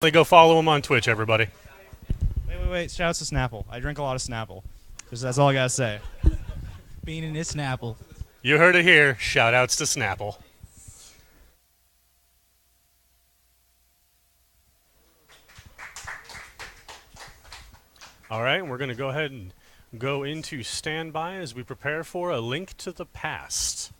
Go follow him on Twitch, everybody. Wait. Shouts to Snapple. I drink a lot of Snapple. That's all I gotta say. Bean in his Snapple. You heard it here. Shout outs to Snapple. All right, we're going to go ahead and go into standby as we prepare for A Link to the Past.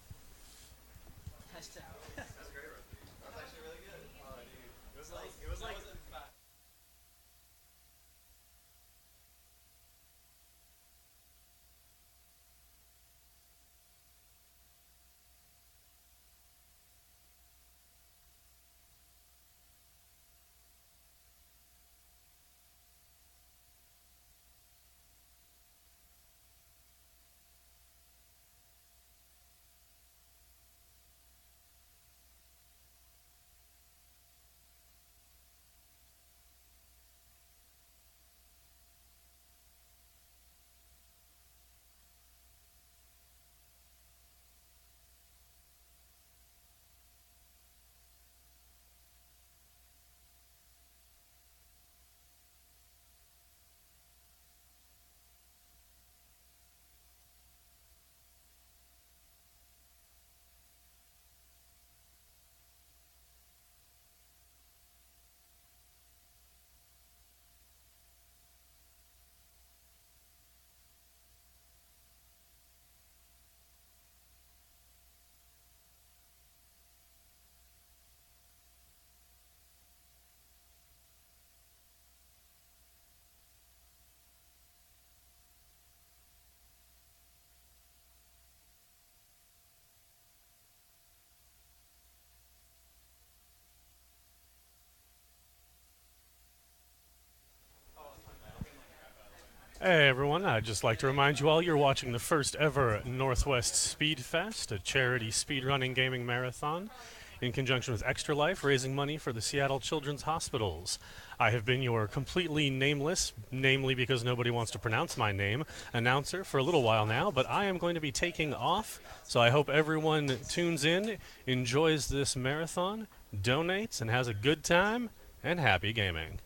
Hey everyone, I'd just like to remind you all you're watching the first ever Northwest Speedfest, a charity speedrunning gaming marathon in conjunction with Extra Life, raising money for the Seattle Children's Hospitals. I have been your completely nameless, namely because nobody wants to pronounce my name, announcer for a little while now, but I am going to be taking off, so I hope everyone tunes in, enjoys this marathon, donates, and has a good time, and happy gaming.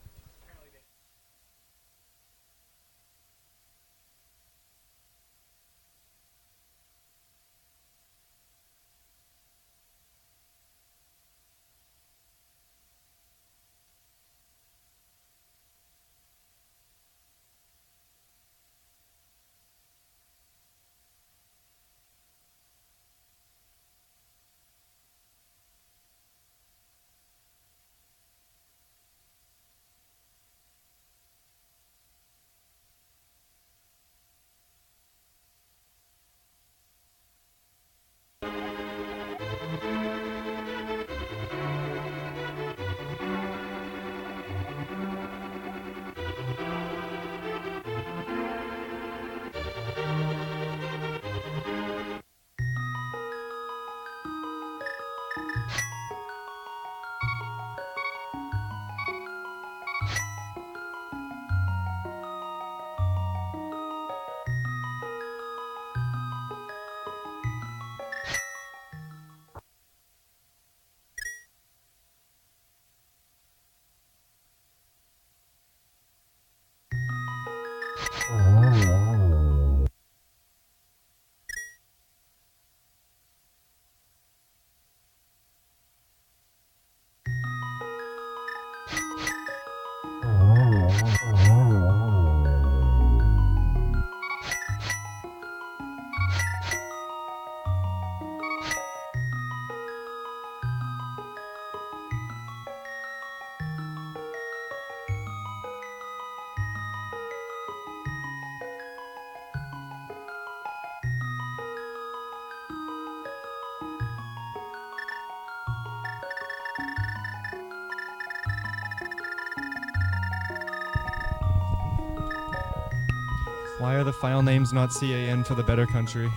Why are the file names not CAN for the better country?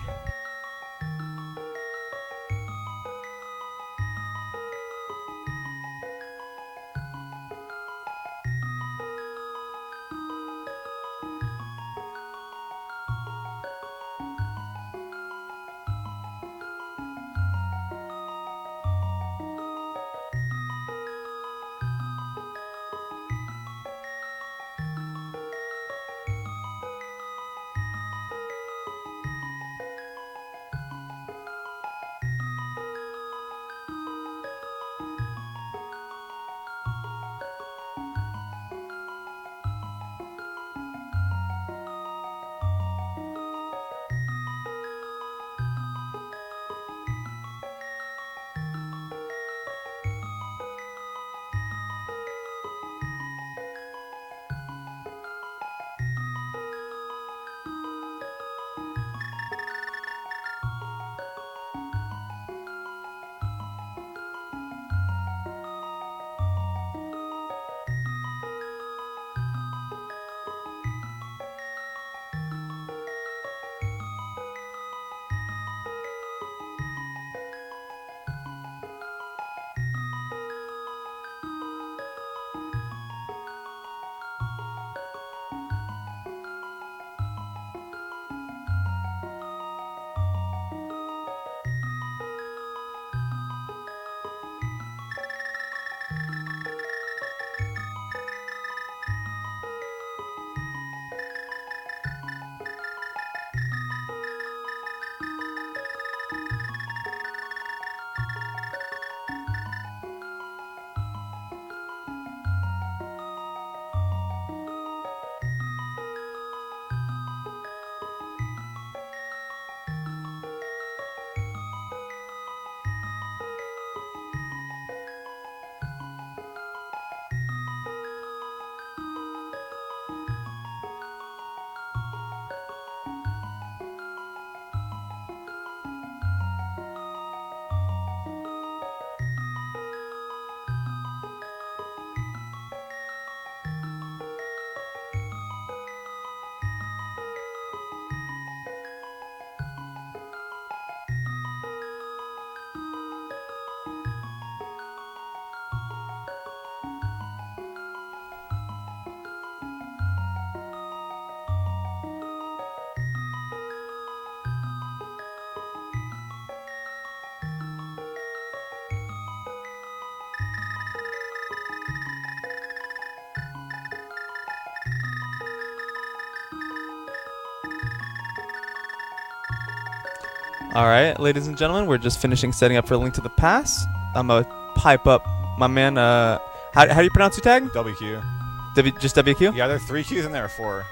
All right, ladies and gentlemen, we're just finishing setting up for a Link to the Past. I'm going to pipe up my man. How do you pronounce your tag? WQ. Just WQ? Yeah, there's 3 Qs in there or 4.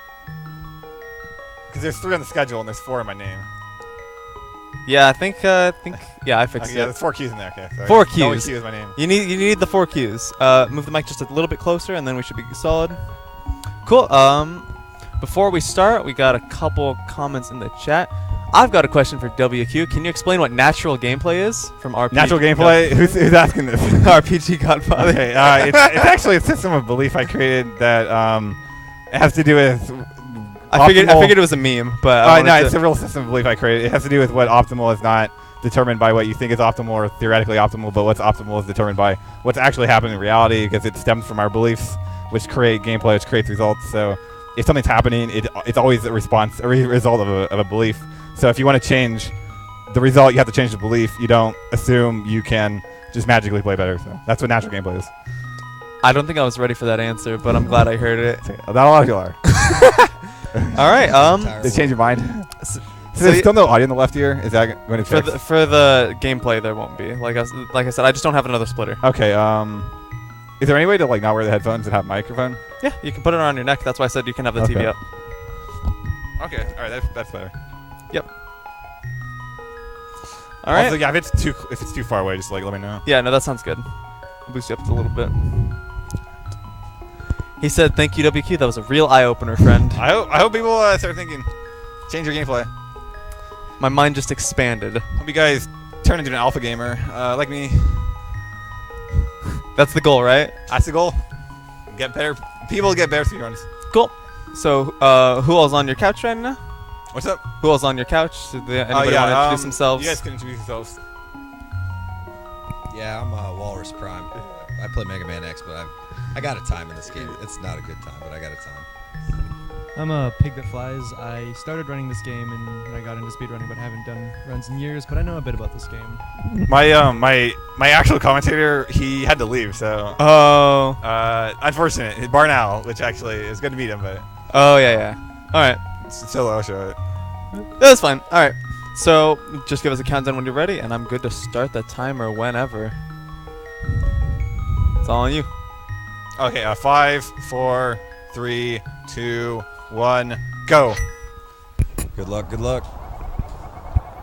Because there's 3 on the schedule and there's 4 in my name. Yeah, I think yeah, I fixed Okay, yeah, it. there's 4 Qs in there. Okay, sorry. 4 Qs. WQ is my name. You need the 4 Qs. Move the mic just a little bit closer, and then we should be solid. Cool. Before we start, we got a couple comments in the chat. I've got a question for WQ. Can you explain what natural gameplay is from RPG? Natural gameplay? Who's asking this? RPG Godfather. Okay, it's actually a system of belief I created that it has to do with. I figured it was a meme, but no, it's a real system of belief I created. It has to do with what optimal is not determined by what you think is optimal or theoretically optimal, but what's optimal is determined by what's actually happening in reality, because it stems from our beliefs, which create gameplay, which creates results. So if something's happening, it's always a response, a result of a belief. So if you want to change the result, you have to change the belief. You don't assume you can just magically play better. So that's what natural gameplay is. I don't think I was ready for that answer, but I'm glad I heard it. Not a lot of people are. All right. They change your mind. So there's still no audio in the left ear. Is that going to fix? For the gameplay, there won't be. Like I said, I just don't have another splitter. Okay. Is there any way to like not wear the headphones and have a microphone? Yeah, you can put it around your neck. That's why I said you can have the TV up. Okay. All right. That's better. Yep. All right. Also, yeah, if it's too far away, just like let me know. Yeah, no, that sounds good. I'll boost you up a little bit. He said, "Thank you, WQ. That was a real eye opener, friend." I hope people start thinking, change your gameplay. My mind just expanded. Hope you guys turn into an alpha gamer like me. That's the goal, right? That's the goal. Get better. People get better speedruns. Cool. So, who all's on your couch right now? What's up? Who all's on your couch? Did anybody want to introduce themselves? You guys can introduce yourselves. Yeah, I'm Walrus Prime. I play Mega Man X, but I got a time in this game. It's not a good time, but I got a time. I'm a pig that flies. I started running this game and I got into speedrunning, but haven't done runs in years. But I know a bit about this game. My actual commentator, he had to leave, so unfortunate. Barnow, which actually is good to meet him, but yeah. All right. Still, I'll show it. That's fine. All right. So just give us a countdown when you're ready, and I'm good to start the timer whenever. It's all on you. Okay. 5, 4, 3, 2, 1, go. Good luck. Good luck.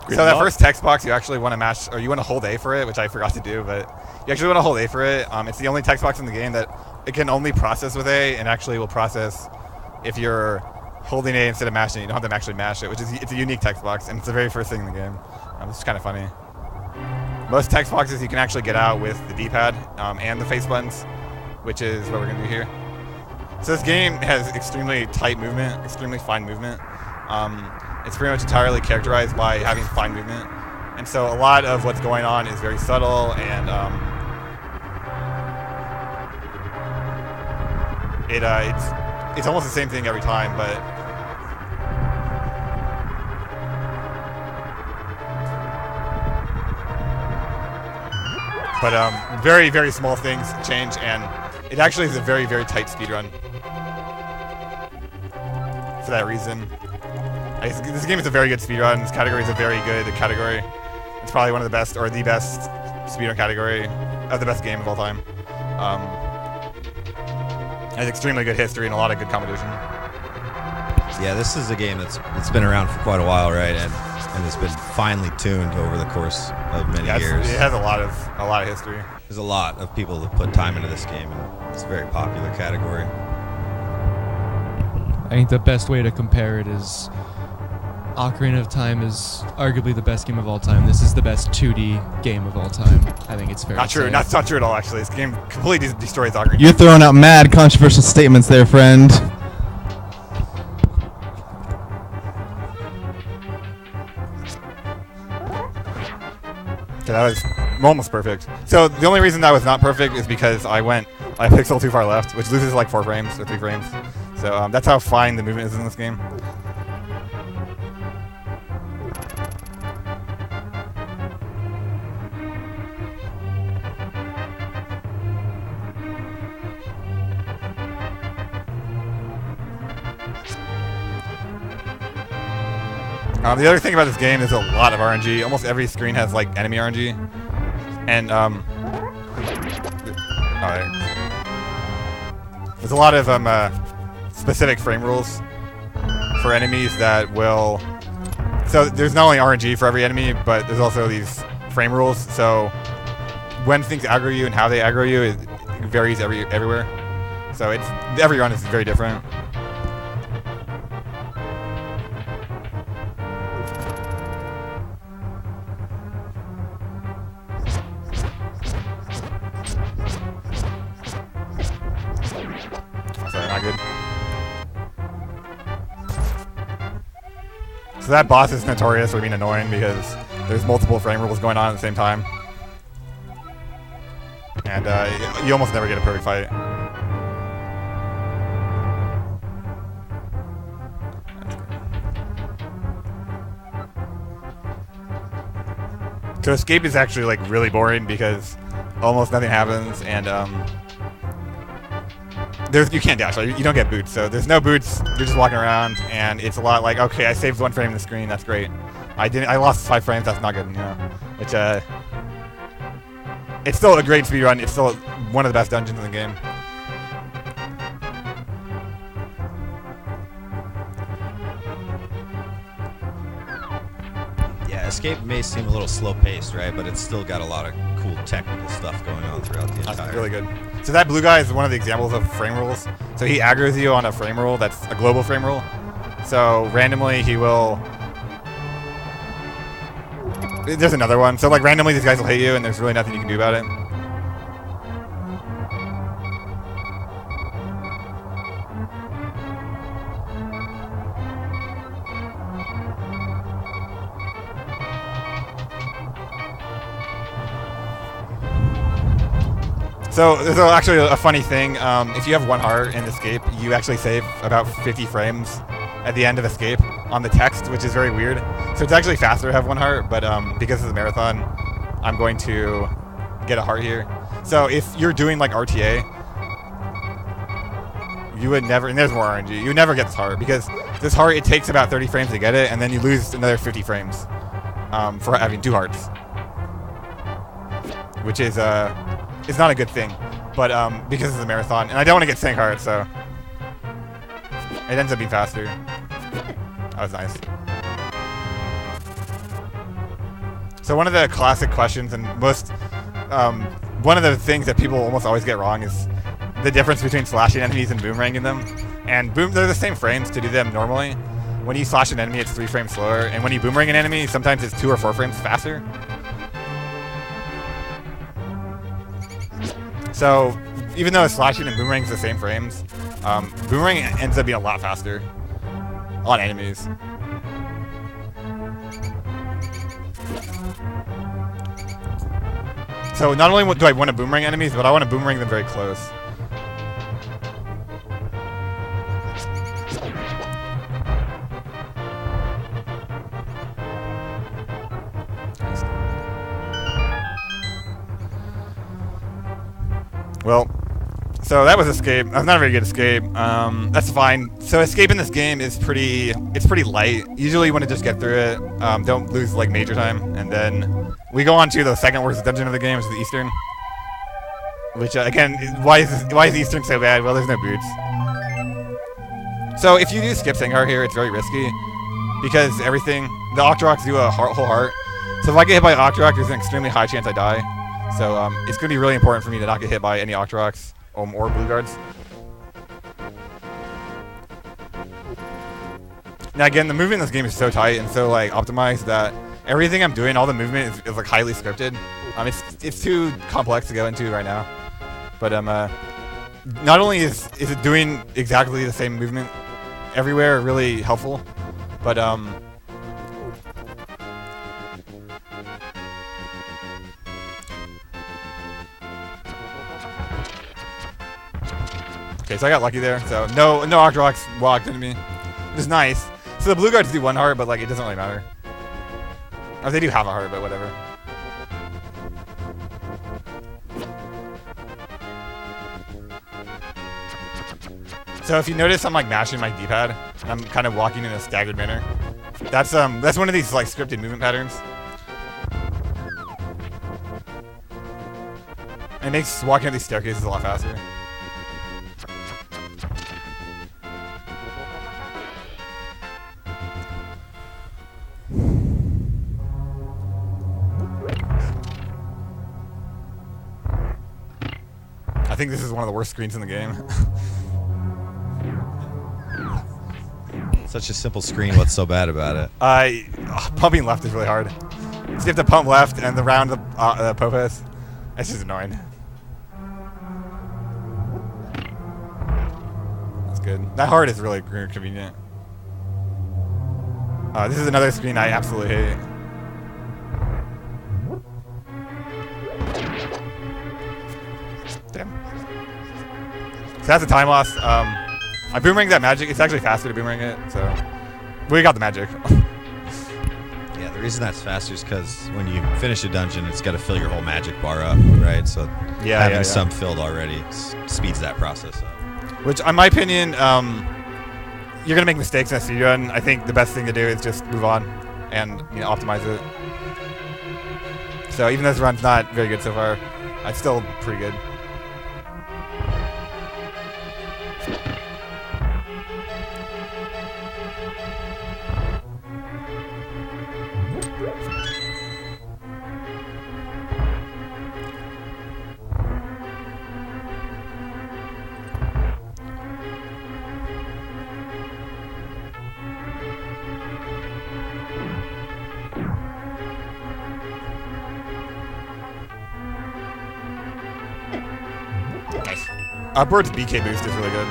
So that first text box, you actually want to match, or you want to hold A for it, which I forgot to do, but you actually want to hold A for it. It's the only text box in the game that it can only process with A, and actually will process if you're holding A instead of mashing it. You don't have to actually mash it, which is it's a unique text box, and it's the very first thing in the game. It's kind of funny. Most text boxes you can actually get out with the D-pad and the face buttons, which is what we're going to do here. So this game has extremely tight movement, extremely fine movement. It's pretty much entirely characterized by having fine movement. And so a lot of what's going on is very subtle, and it's almost the same thing every time, but very, very small things change, and it actually is a very, very tight speedrun. For that reason, this game is a very good speedrun. This category is a very good category. It's probably one of the best, or the best speedrun category of the best game of all time. It has extremely good history and a lot of good competition. Yeah, this is a game that's been around for quite a while, right? And it's been finely tuned over the course of many years. It has a lot of history. There's a lot of people that put time into this game, and it's a very popular category. I think the best way to compare it is Ocarina of Time is arguably the best game of all time. This is the best 2D game of all time. I think it's fair Not to true. say. That's not true at all, actually. This game completely destroys Ocarina. You're throwing out mad controversial statements there, friend. Okay, that was almost perfect. So the only reason that was not perfect is because I went a pixel too far left, which loses like 4 frames or 3 frames. So that's how fine the movement is in this game. The other thing about this game is a lot of RNG. Almost every screen has like enemy RNG, and there's a lot of specific frame rules for enemies that will. So there's not only RNG for every enemy, but there's also these frame rules. So when things aggro you and how they aggro you, it varies everywhere. So every run is very different. So not good. So that boss is notorious for being annoying because there's multiple frame rules going on at the same time. And you almost never get a perfect fight. So escape is actually like really boring because almost nothing happens, and you can't dash. Like, you don't get boots, so there's no boots. You're just walking around, and it's a lot like, okay, I saved 1 frame in the screen. That's great. I lost 5 frames. That's not good. You know, it's still a great speed run. It's still one of the best dungeons in the game. Yeah, escape may seem a little slow-paced, right? But it's still got a lot of cool technical stuff going on throughout the entire. That's really good. So that blue guy is one of the examples of frame rules. So he aggroes you on a frame rule that's a global frame rule. So randomly he will. There's another one. So like randomly these guys will hit you, and there's really nothing you can do about it. So there's actually a funny thing. If you have 1 heart in Escape, you actually save about 50 frames at the end of Escape on the text, which is very weird. So it's actually faster to have 1 heart, but because it's a marathon, I'm going to get a heart here. So if you're doing like RTA, you would never, and there's more RNG, you would never get this heart because this heart, it takes about 30 frames to get it, and then you lose another 50 frames for having 2 hearts, which is it's not a good thing, but because it's a marathon, and I don't want to get Sank Heart, so it ends up being faster. That was nice. So one of the classic questions, and one of the things that people almost always get wrong is the difference between slashing enemies and boomeranging them. And they're the same frames to do them normally. When you slash an enemy, it's 3 frames slower, and when you boomerang an enemy, sometimes it's 2 or 4 frames faster. So even though slashing and boomerang is the same frames, boomerang ends up being a lot faster on enemies. So not only do I want to boomerang enemies, but I want to boomerang them very close. Well, so that was Escape. That's not a very good Escape. That's fine. So Escape in this game is pretty light. Usually you want to just get through it. Don't lose like major time. And then we go on to the second worst dungeon of the game, which is the Eastern. Which again, why is Eastern so bad? Well, there's no boots. So if you do skip Sangar here, it's very risky because the Octoroks do a whole heart. So if I get hit by Octorok, there's an extremely high chance I die. So it's going to be really important for me to not get hit by any Octoroks or Blue Guards. Now again, the movement in this game is so tight and so like optimized that everything I'm doing, all the movement is like highly scripted. It's too complex to go into right now. But not only is it doing exactly the same movement everywhere, really helpful, but okay, so I got lucky there. So no Octoroks walked into me. Which is nice. So the Blue Guards do 1 heart, but like it doesn't really matter. Or they do have a heart, but whatever. So if you notice, I'm like mashing my D-pad. I'm kind of walking in a staggered manner. That's one of these like scripted movement patterns. And it makes walking up these staircases a lot faster. I think this is one of the worst screens in the game. Such a simple screen. What's so bad about it? Pumping left is really hard. So you have to pump left and around the Popus. It's just annoying. That's good. That hard is really convenient. This is another screen I absolutely hate. Damn. So that's a time loss. I boomerang that magic. It's actually faster to boomerang it, so we got the magic. Yeah, the reason that's faster is because when you finish a dungeon, it's got to fill your whole magic bar up, right? So having some filled already speeds that process up. Which, in my opinion, you're gonna make mistakes in a speedrun. I think the best thing to do is just move on and optimize it. So even though this run's not very good so far, it's still pretty good. Bird's BK boost is really good.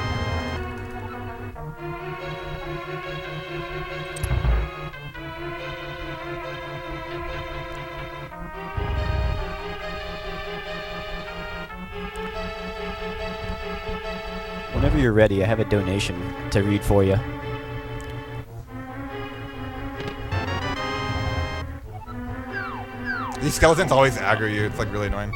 Whenever you're ready, I have a donation to read for you. These skeletons always aggro you. It's like really annoying.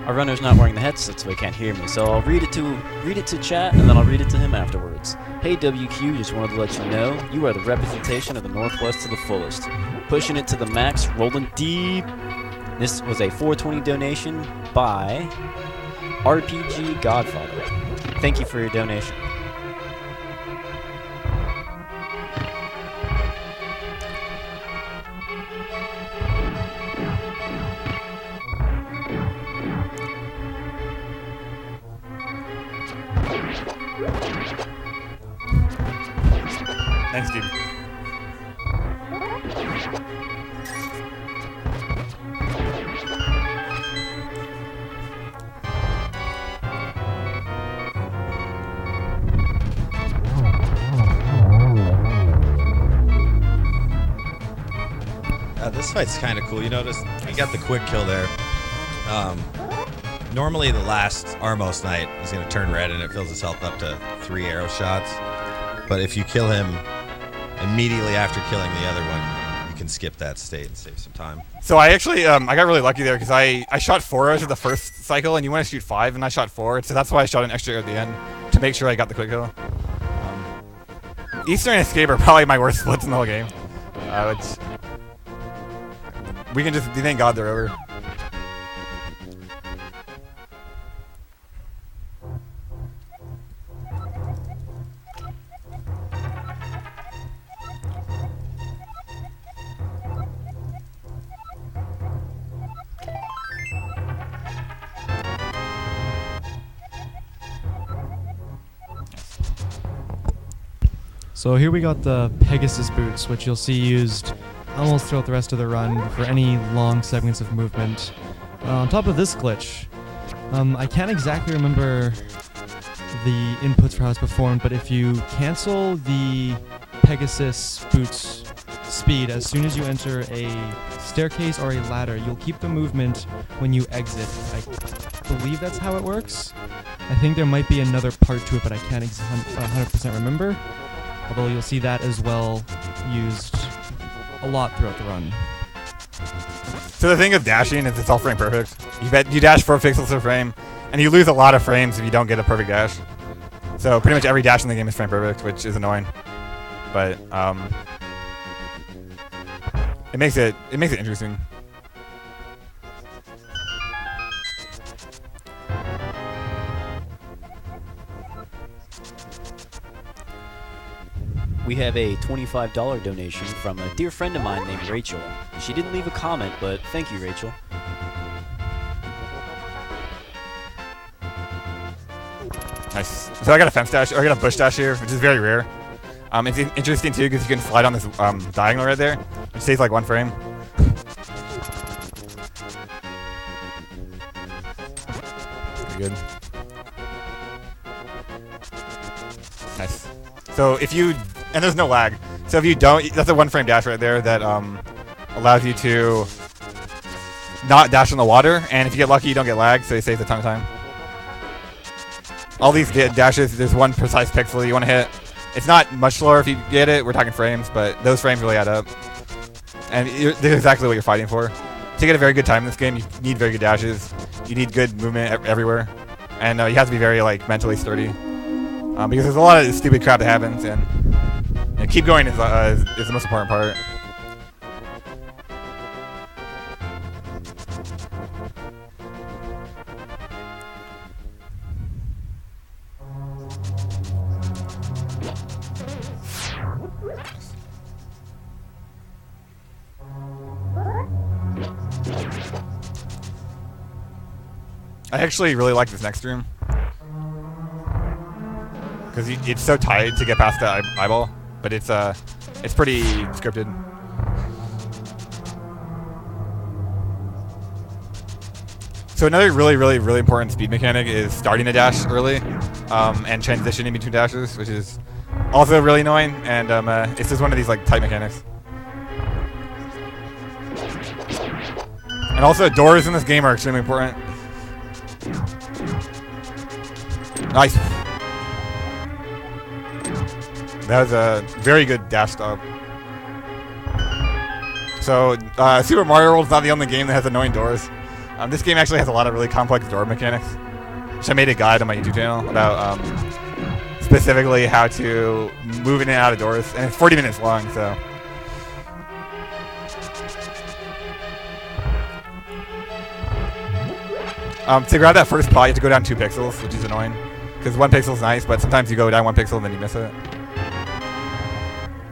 Our runner's not wearing the headset, so he can't hear me. So I'll read it to chat, and then I'll read it to him afterwards. Hey WQ, just wanted to let you know you are the representation of the Northwest to the fullest. Pushing it to the max, rolling deep. This was a 420 donation by RPG Godfather. Thank you for your donation. Thanks, dude. This fight's kind of cool. You notice we got the quick kill there. Normally the last Armos Knight is going to turn red and it fills his health up to 3 arrow shots. But if you kill him immediately after killing the other one, you can skip that state and save some time. So I actually, I got really lucky there because I shot 4 arrows at the first cycle and you want to shoot 5 and I shot 4. So that's why I shot an extra arrow at the end to make sure I got the quick kill. Eastern and Escape are probably my worst splits in the whole game. We can just, thank God they're over. So here we got the Pegasus boots, which you'll see used almost throughout the rest of the run for any long segments of movement. On top of this glitch, I can't exactly remember the inputs for how it's performed, but if you cancel the Pegasus boots speed as soon as you enter a staircase or a ladder, you'll keep the movement when you exit. I believe that's how it works. I think there might be another part to it, but I can't 100% remember. Although you'll see that as well used a lot throughout the run. So the thing of dashing is it's all frame perfect. You dash 4 pixels per frame, and you lose a lot of frames if you don't get a perfect dash. So pretty much every dash in the game is frame perfect, which is annoying. but it makes it interesting. We have a $25 donation from a dear friend of mine named Rachel. She didn't leave a comment, but thank you, Rachel. Nice. So I got a fence dash, or I got a bush dash here, which is very rare. It's interesting too because you can slide on this diagonal right there, which saves like 1 frame. Pretty good. Nice. So if you, and there's no lag, so if you don't, that's a 1 frame dash right there that allows you to not dash in the water, and if you get lucky you don't get lag, so it saves a ton of time. All these dashes, there's one precise pixel you want to hit. It's not much slower if you get it, we're talking frames, but those frames really add up. And this is exactly what you're fighting for. To get a very good time in this game, you need very good dashes, you need good movement everywhere, and you have to be very like mentally sturdy. Because there's a lot of stupid crap that happens, and keep going is the most important part. I actually really like this next room because it's so tight to get past that eyeball, but it's pretty scripted. So another really important speed mechanic is starting a dash early and transitioning between dashes, which is also really annoying, and it's just one of these like tight mechanics. And also doors in this game are extremely important. Nice. That was a very good dash stop. So, Super Mario World is not the only game that has annoying doors. This game actually has a lot of really complex door mechanics, which I made a guide on my YouTube channel about specifically how to move in and out of doors, and it's 40 minutes long, so. To grab that first pot, you have to go down 2 pixels, which is annoying. Because 1 pixel is nice, but sometimes you go down 1 pixel and then you miss it.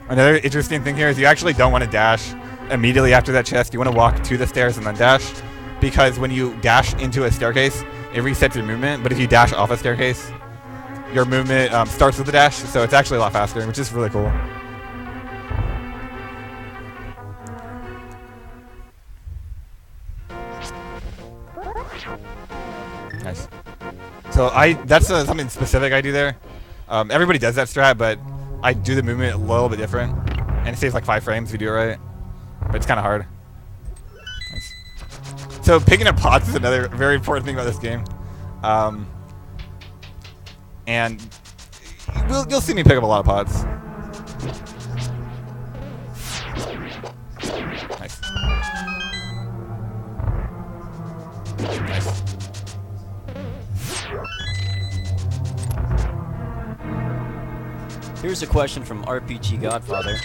Another interesting thing here is you actually don't want to dash immediately after that chest. You want to walk to the stairs and then dash. Because when you dash into a staircase, it resets your movement. But if you dash off a staircase, your movement starts with the dash. So it's actually a lot faster, which is really cool. Nice. So that's something specific I do there. Everybody does that strat, but I do the movement a little bit different, and it saves like 5 frames if you do it right. But it's kind of hard. Nice. So picking up pots is another very important thing about this game, and you'll see me pick up a lot of pots. Nice. Nice. Here's a question from RPG Godfather.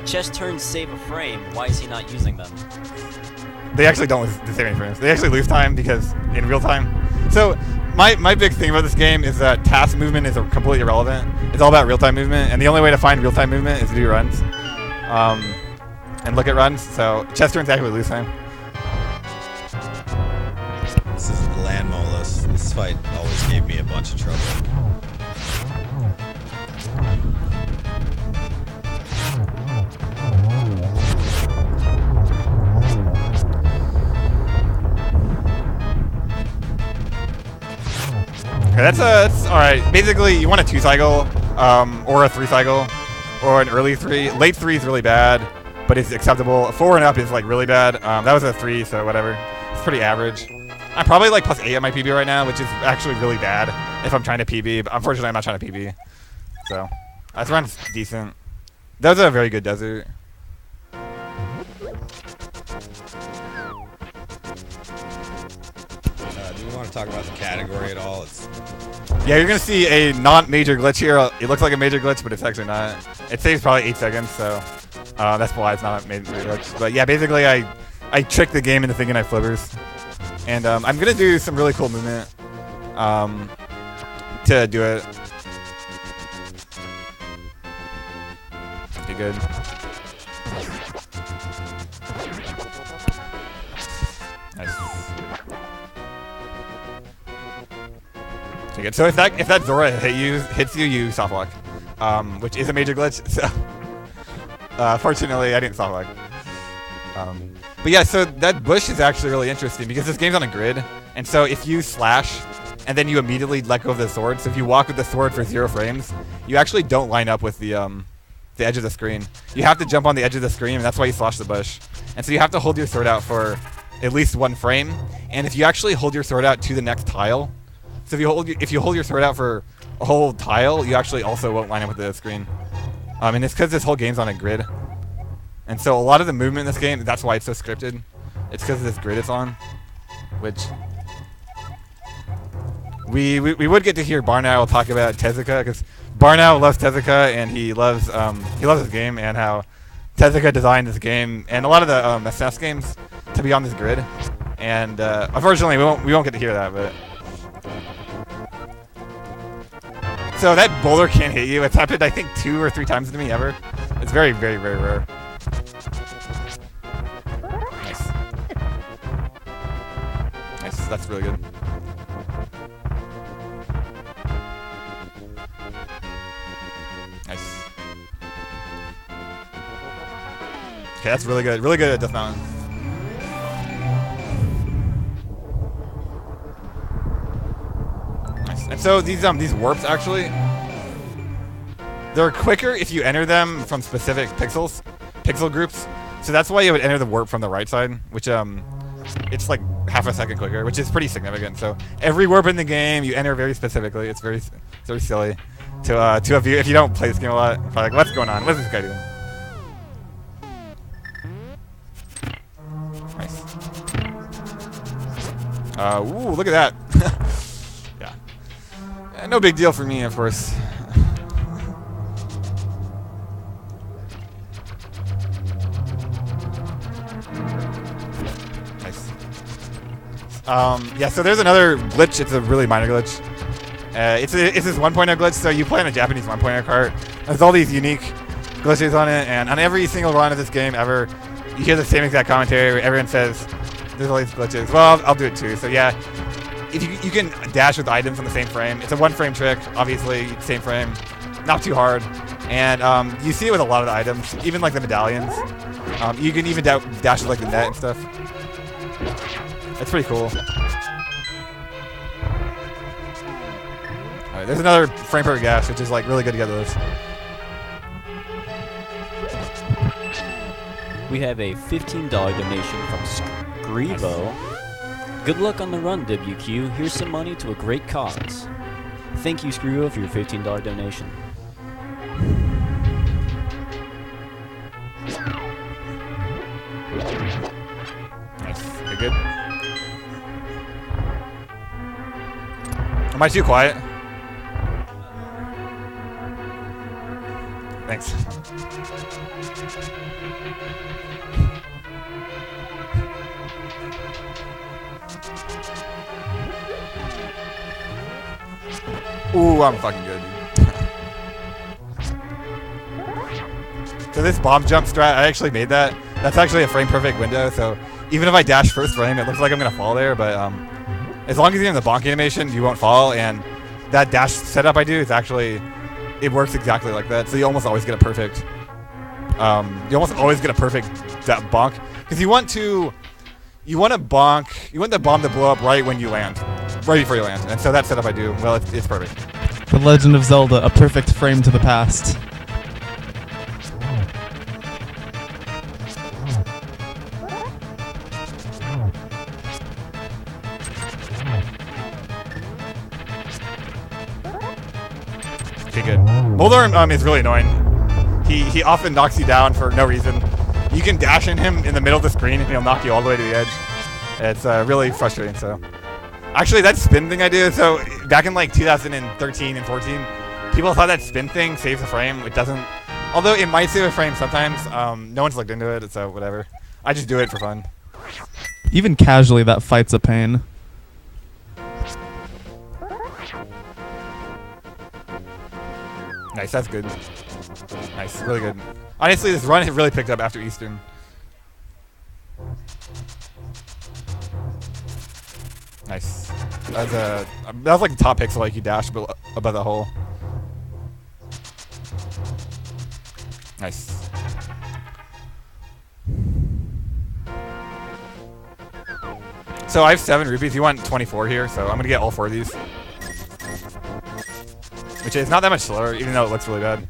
Chest turns save a frame. Why is he not using them? They actually don't save any frames. They actually lose time because in real time. So my big thing about this game is that task movement is completely irrelevant. It's all about real-time movement, and the only way to find real-time movement is to do runs and look at runs. So chest turns actually lose time. This is Land Molus. This fight always gave me a bunch of trouble. Okay, that's all right. Basically, you want a 2 cycle, or a 3 cycle, or an early 3. Late 3 is really bad, but it's acceptable. 4 and up is like really bad. That was a 3, so whatever. It's pretty average. I'm probably like +8 at my PB right now, which is actually really bad if I'm trying to PB. But unfortunately, I'm not trying to PB. So this run's decent. That was a very good desert. Do you want to talk about the category at all? It's Yeah, you're gonna see a non-major glitch here. It looks like a major glitch, but it's actually not. It saves probably 8 seconds, so that's why it's not a major glitch. But yeah, basically I tricked the game into thinking I flippers, and I'm gonna do some really cool movement to do it. Okay, good. Nice. Okay, good. So if that Zora hits you, you soft lock, which is a major glitch. So fortunately, I didn't soft lock. But yeah, so that bush is actually really interesting because this game's on a grid, and so if you slash and then you immediately let go of the sword, so if you walk with the sword for 0 frames, you actually don't line up with the edge of the screen. You have to jump on the edge of the screen, and that's why you slash the bush. And so you have to hold your sword out for at least 1 frame. And if you actually hold your sword out to the next tile, so if you hold your sword out for a whole tile, you actually also won't line up with the screen. And it's because this whole game's on a grid. And so a lot of the movement in this game, that's why it's so scripted. It's because of this grid it's on, which we would get to hear Barnow talk about Tezuka, because Barnow loves Tezuka and he loves this game, and how Tezuka designed this game and a lot of the SNES games to be on this grid. And unfortunately, we won't get to hear that. But so that boulder can't hit you. It's happened I think 2 or 3 times to me ever. It's very, very, very rare. Nice. Nice. That's really good. Nice. Okay, that's really good. Really good at Death Mountain. Nice. And so these warps actually, they're quicker if you enter them from specific pixel groups. So that's why you would enter the warp from the right side, which it's like half a second quicker, which is pretty significant. So every warp in the game you enter very specifically. It's very silly to a view if you don't play this game a lot. Probably like, what's going on? What's this guy doing? Nice. Ooh, look at that. Yeah. No big deal for me, of course. Nice. Yeah, so there's another glitch. It's a really minor glitch. It's this 1.0 glitch, so you play on a Japanese 1.0 cart. There's all these unique glitches on it, and on every single run of this game ever, you hear the same exact commentary where everyone says, there's all these glitches. Well, I'll do it too. So yeah, if you can dash with items on the same frame. It's a 1-frame trick, obviously, same frame, not too hard. And you see it with a lot of the items, even like the medallions. You can even dash with like the net and stuff. That's pretty cool. Alright, there's another frame per gas, which is like really good to get those. We have a $15 donation from Scrivo. Good luck on the run, WQ. Here's some money to a great cause. Thank you, Scrivo, for your $15 donation. Nice. You're good. Am I too quiet? Thanks. Ooh, I'm fucking good, dude. So this bomb jump strat, I actually made that. That's actually a frame perfect window, so even if I dash first frame, it looks like I'm gonna fall there, but as long as you're in the bonk animation, you won't fall, and that dash setup I do is actually, it works exactly like that, so you almost always get a perfect, you almost always get a perfect bonk, because you want the bomb to blow up right when you land, right before you land, and so that setup I do, well, it's perfect. The Legend of Zelda, a perfect frame to the past. Okay, good. Boulder is really annoying. He often knocks you down for no reason. You can dash in him in the middle of the screen and he'll knock you all the way to the edge. It's really frustrating, so. Actually, that spin thing I do, so back in like 2013 and 14, people thought that spin thing saves the frame. It doesn't. Although it might save a frame sometimes. No one's looked into it, so whatever. I just do it for fun. Even casually, that fight's a pain. Nice, that's good. Nice, really good. Honestly, this run has really picked up after Eastern. Nice. That was like the top pixel, like you dashed above the hole. Nice. So I have 7 rupees. You want 24 here, so I'm gonna get all 4 of these. Which is not that much slower, even though it looks really bad.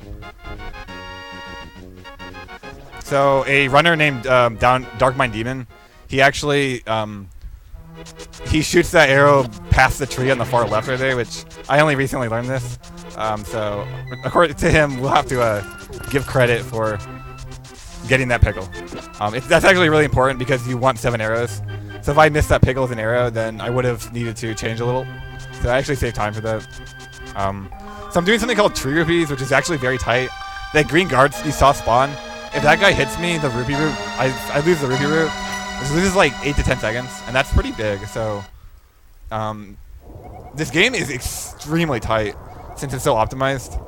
So a runner named Darkmind Demon, he actually he shoots that arrow past the tree on the far left right there, which I only recently learned this. So according to him, we'll have to give credit for getting that pickle. That's actually really important because you want 7 arrows. So if I missed that pickle with an arrow, then I would have needed to change a little. So I actually saved time for that. So I'm doing something called tree rupees, which is actually very tight. That green guard you saw spawn, if that guy hits me, the rupee root, I lose the rupee root. This loses like 8 to 10 seconds, and that's pretty big. So this game is extremely tight since it's so optimized.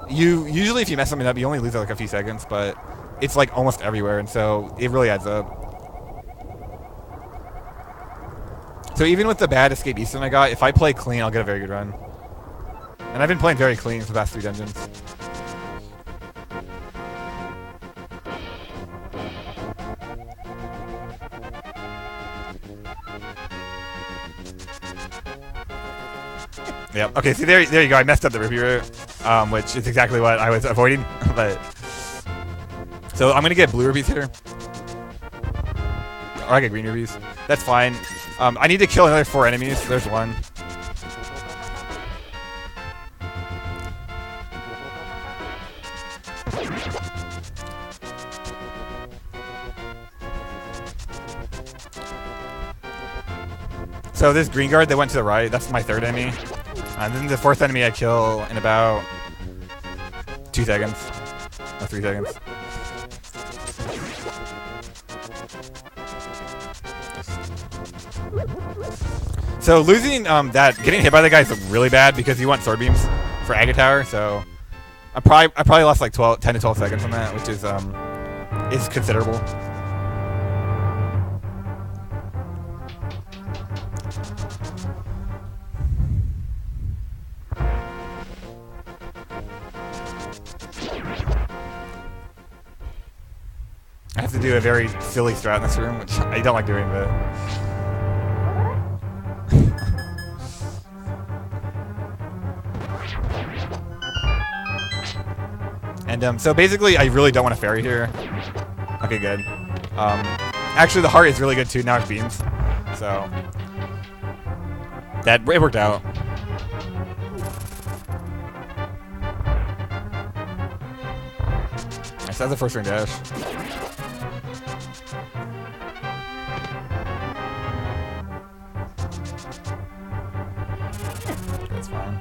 Usually if you mess something up, you only lose like a few seconds, but it's like almost everywhere, and so it really adds up. So even with the bad Escape Eastern I got, if I play clean, I'll get a very good run. And I've been playing very clean for the past 3 dungeons. Yep. Okay, see there you go. I messed up the rupee route, which is exactly what I was avoiding. But so I'm gonna get blue rupees here, or I get green rupees. That's fine. I need to kill another 4 enemies. There's 1. So this green guard that went to the right, that's my 3rd enemy. And then the 4th enemy I kill in about 2 seconds. Or 3 seconds. So losing getting hit by the guy is really bad because you want sword beams for Agate Tower. So I probably lost like 10 to 12 seconds on that, which is considerable. I have to do a very silly strat in this room, which I don't like doing, but... And so basically, I really don't want to fairy here. Okay, good. Actually, the heart is really good too. Now it's beams, so it worked out. Nice, that's the first ring dash. That's fine.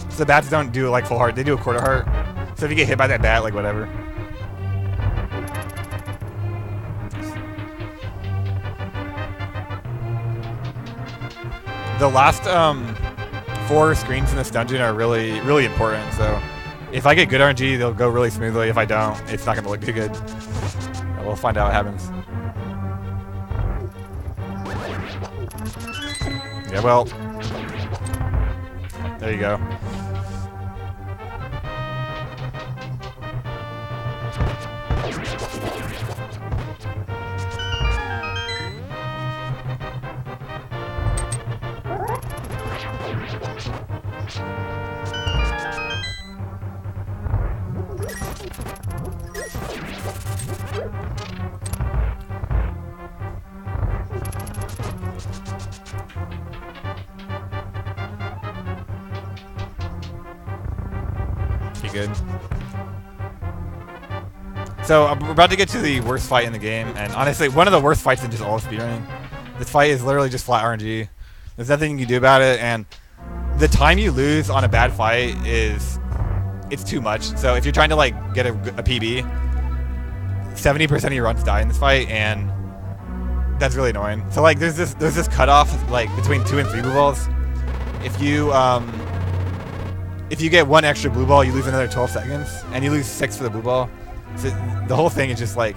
So the bats don't do like full heart; they do a quarter heart. So if you get hit by that bat, like whatever. The last 4 screens in this dungeon are really, really important. So if I get good RNG, they'll go really smoothly. If I don't, it's not going to look too good. We'll find out what happens. Yeah, well, there you go. Good. So we're about to get to the worst fight in the game, and honestly, one of the worst fights in just all of speedrunning. This fight is literally just flat RNG. There's nothing you can do about it, and the time you lose on a bad fight it's too much. So if you're trying to like get a PB, 70% of your runs die in this fight, and that's really annoying. So like there's this cutoff like between 2 and 3 blue balls. If you get 1 extra blue ball, you lose another 12 seconds, and you lose 6 for the blue ball. So the whole thing is just like,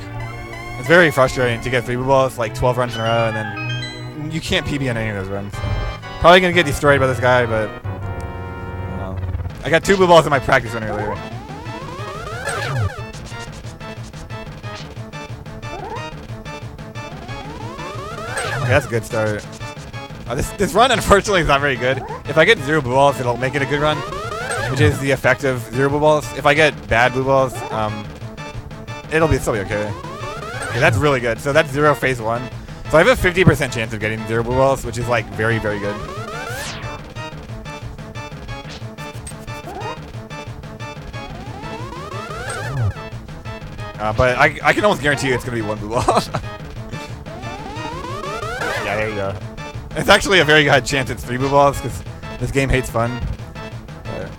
it's very frustrating to get 3 blue balls, like 12 runs in a row, and then you can't PB on any of those runs. Probably gonna get destroyed by this guy, but I got 2 blue balls in my practice run earlier. Okay, that's a good start. This run, unfortunately, is not very good. If I get 0 blue balls, it'll make it a good run, which is the effect of 0 blue balls. If I get bad blue balls, it'll still be okay. Okay, that's really good. So that's 0 phase 1. So I have a 50% chance of getting 0 blue balls, which is like very, very good. But I can almost guarantee you it's going to be 1 blue ball. Yeah, there you go. It's actually a very good chance it's 3 blue balls, because this game hates fun. Yeah.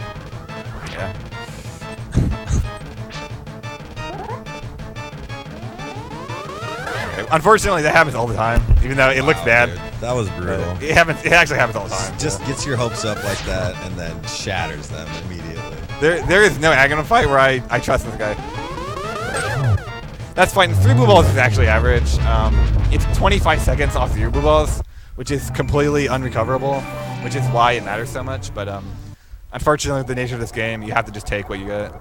Unfortunately, that happens all the time, even though it looks bad. Dude, that was brutal. It actually happens all the time. Just gets your hopes up like that and then shatters them immediately. There is no Aghanim fight where I trust this guy. That's fine. 3 blue balls is actually average. It's 25 seconds off 0 blue balls, which is completely unrecoverable, which is why it matters so much. But unfortunately, with the nature of this game, you have to just take what you get.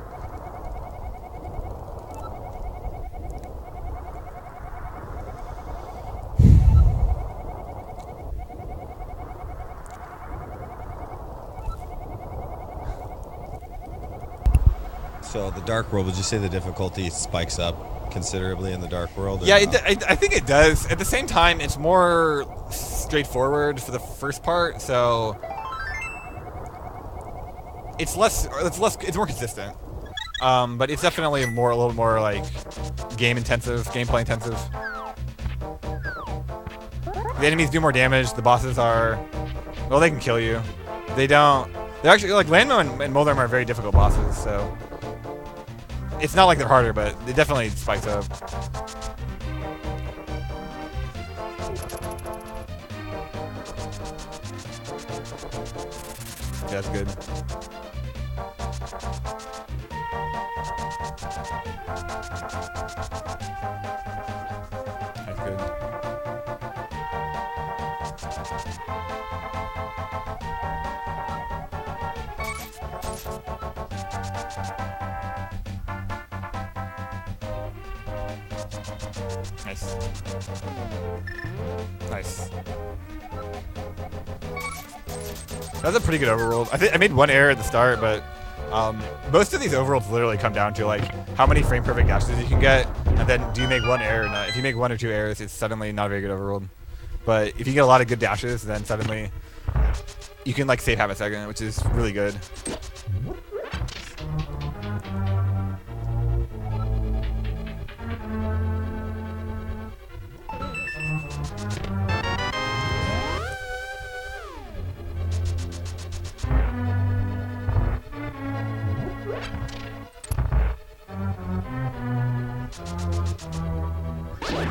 So the Dark World, would you say the difficulty spikes up considerably in the Dark World? Yeah, I think it does. At the same time, it's more straightforward for the first part, so it's more consistent. But it's definitely a little more like gameplay intensive. The enemies do more damage. The bosses are, well, they can kill you. They're actually, like, Landmo and Moldorm are very difficult bosses, so it's not like they're harder, but it definitely spikes up. Yeah, that's good. That's good. Nice. Nice. That was a pretty good overworld. I think I made 1 error at the start, but most of these overworlds literally come down to like how many frame perfect dashes you can get, and then do you make 1 error or not. If you make 1 or 2 errors, it's suddenly not a very good overworld. But if you get a lot of good dashes, then suddenly you can like save half a second, which is really good.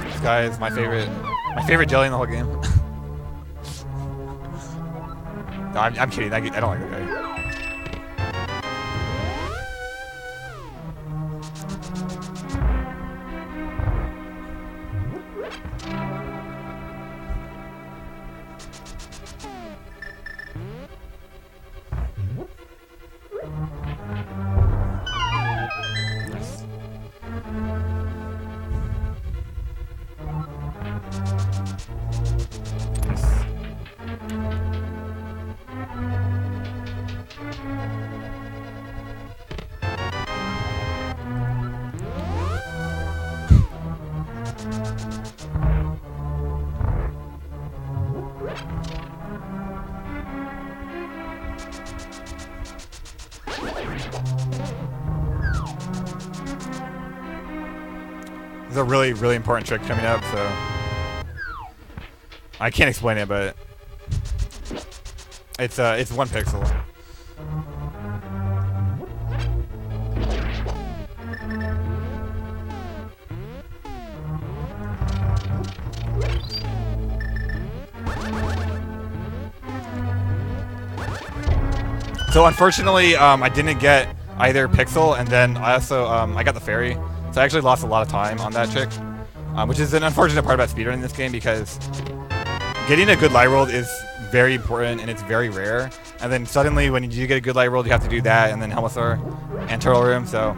This guy is my favorite jelly in the whole game. No, I'm kidding. I don't like that guy. There's a really, really important trick coming up, so I can't explain it, but It's 1 pixel. So unfortunately, I didn't get either pixel, and then I also I got the fairy, so I actually lost a lot of time on that trick, which is an unfortunate part about speedrunning this game because getting a good light roll is very important and it's very rare. And then suddenly, when you do get a good light roll, you have to do that, and then Helmasaur and Turtle Room. So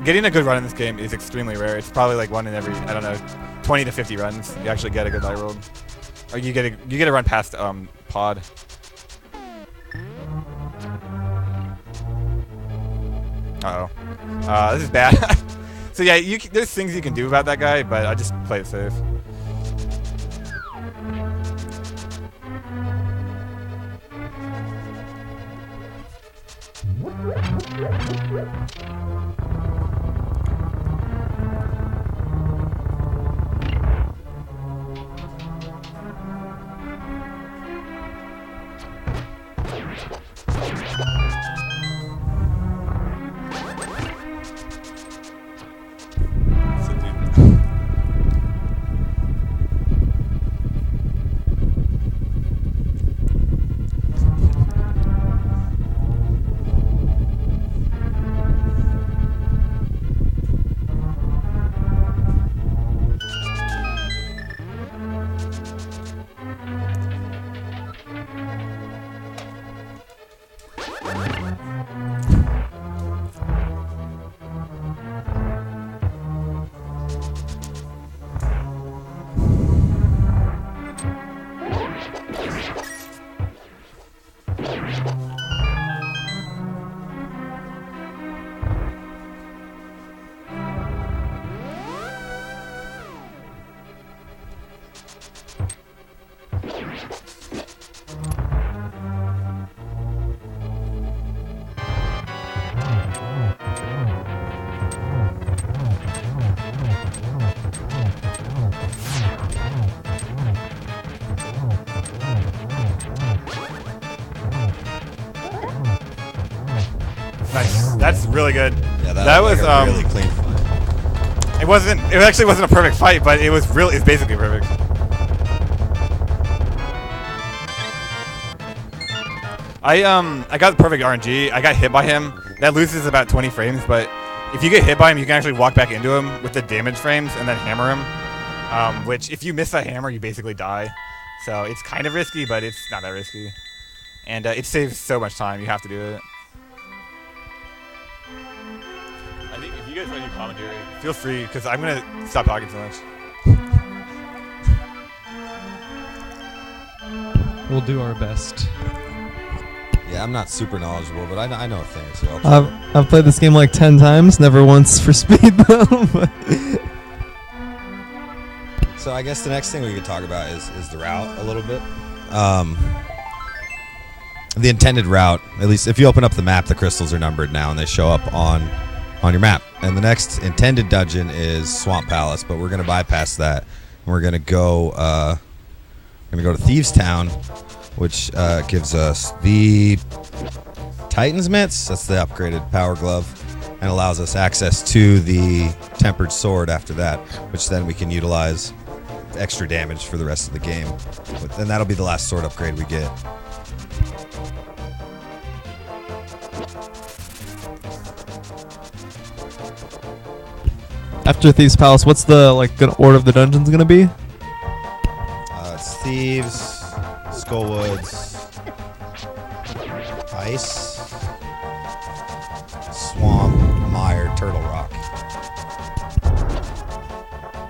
getting a good run in this game is extremely rare. It's probably like 1 in every, I don't know, 20 to 50 runs you actually get a good light roll, or you get a run past pod. Uh-oh. This is bad. So yeah, there's things you can do about that guy, but I just play it safe. Nice. That's really good. Yeah, that was like a really clean fight. It actually wasn't a perfect fight, but it's basically perfect. I got the perfect RNG. I got hit by him. That loses about 20 frames, but if you get hit by him, you can actually walk back into him with the damage frames and then hammer him. Which, if you miss that hammer, you basically die. So it's kind of risky, but it's not that risky. And it saves so much time. You have to do it. I think if you guys want to do commentary, feel free, because I'm going to stop talking so much. We'll do our best. Yeah, I'm not super knowledgeable, but I know a thing or two. I've played this game like 10 times, never once for speed though. So I guess the next thing we could talk about is the route a little bit. The intended route, at least if you open up the map, the crystals are numbered now and they show up on your map. And the next intended dungeon is Swamp Palace, but we're gonna bypass that. And we're gonna go to Thieves Town, which gives us the Titan's Mitts, that's the upgraded power glove, and allows us access to the tempered sword after that, which then we can utilize extra damage for the rest of the game. And that'll be the last sword upgrade we get. After Thieves Palace, what's the good order of the dungeons gonna be? It's Thieves, Skullwoods, Ice, Swamp, Mire, Turtle Rock.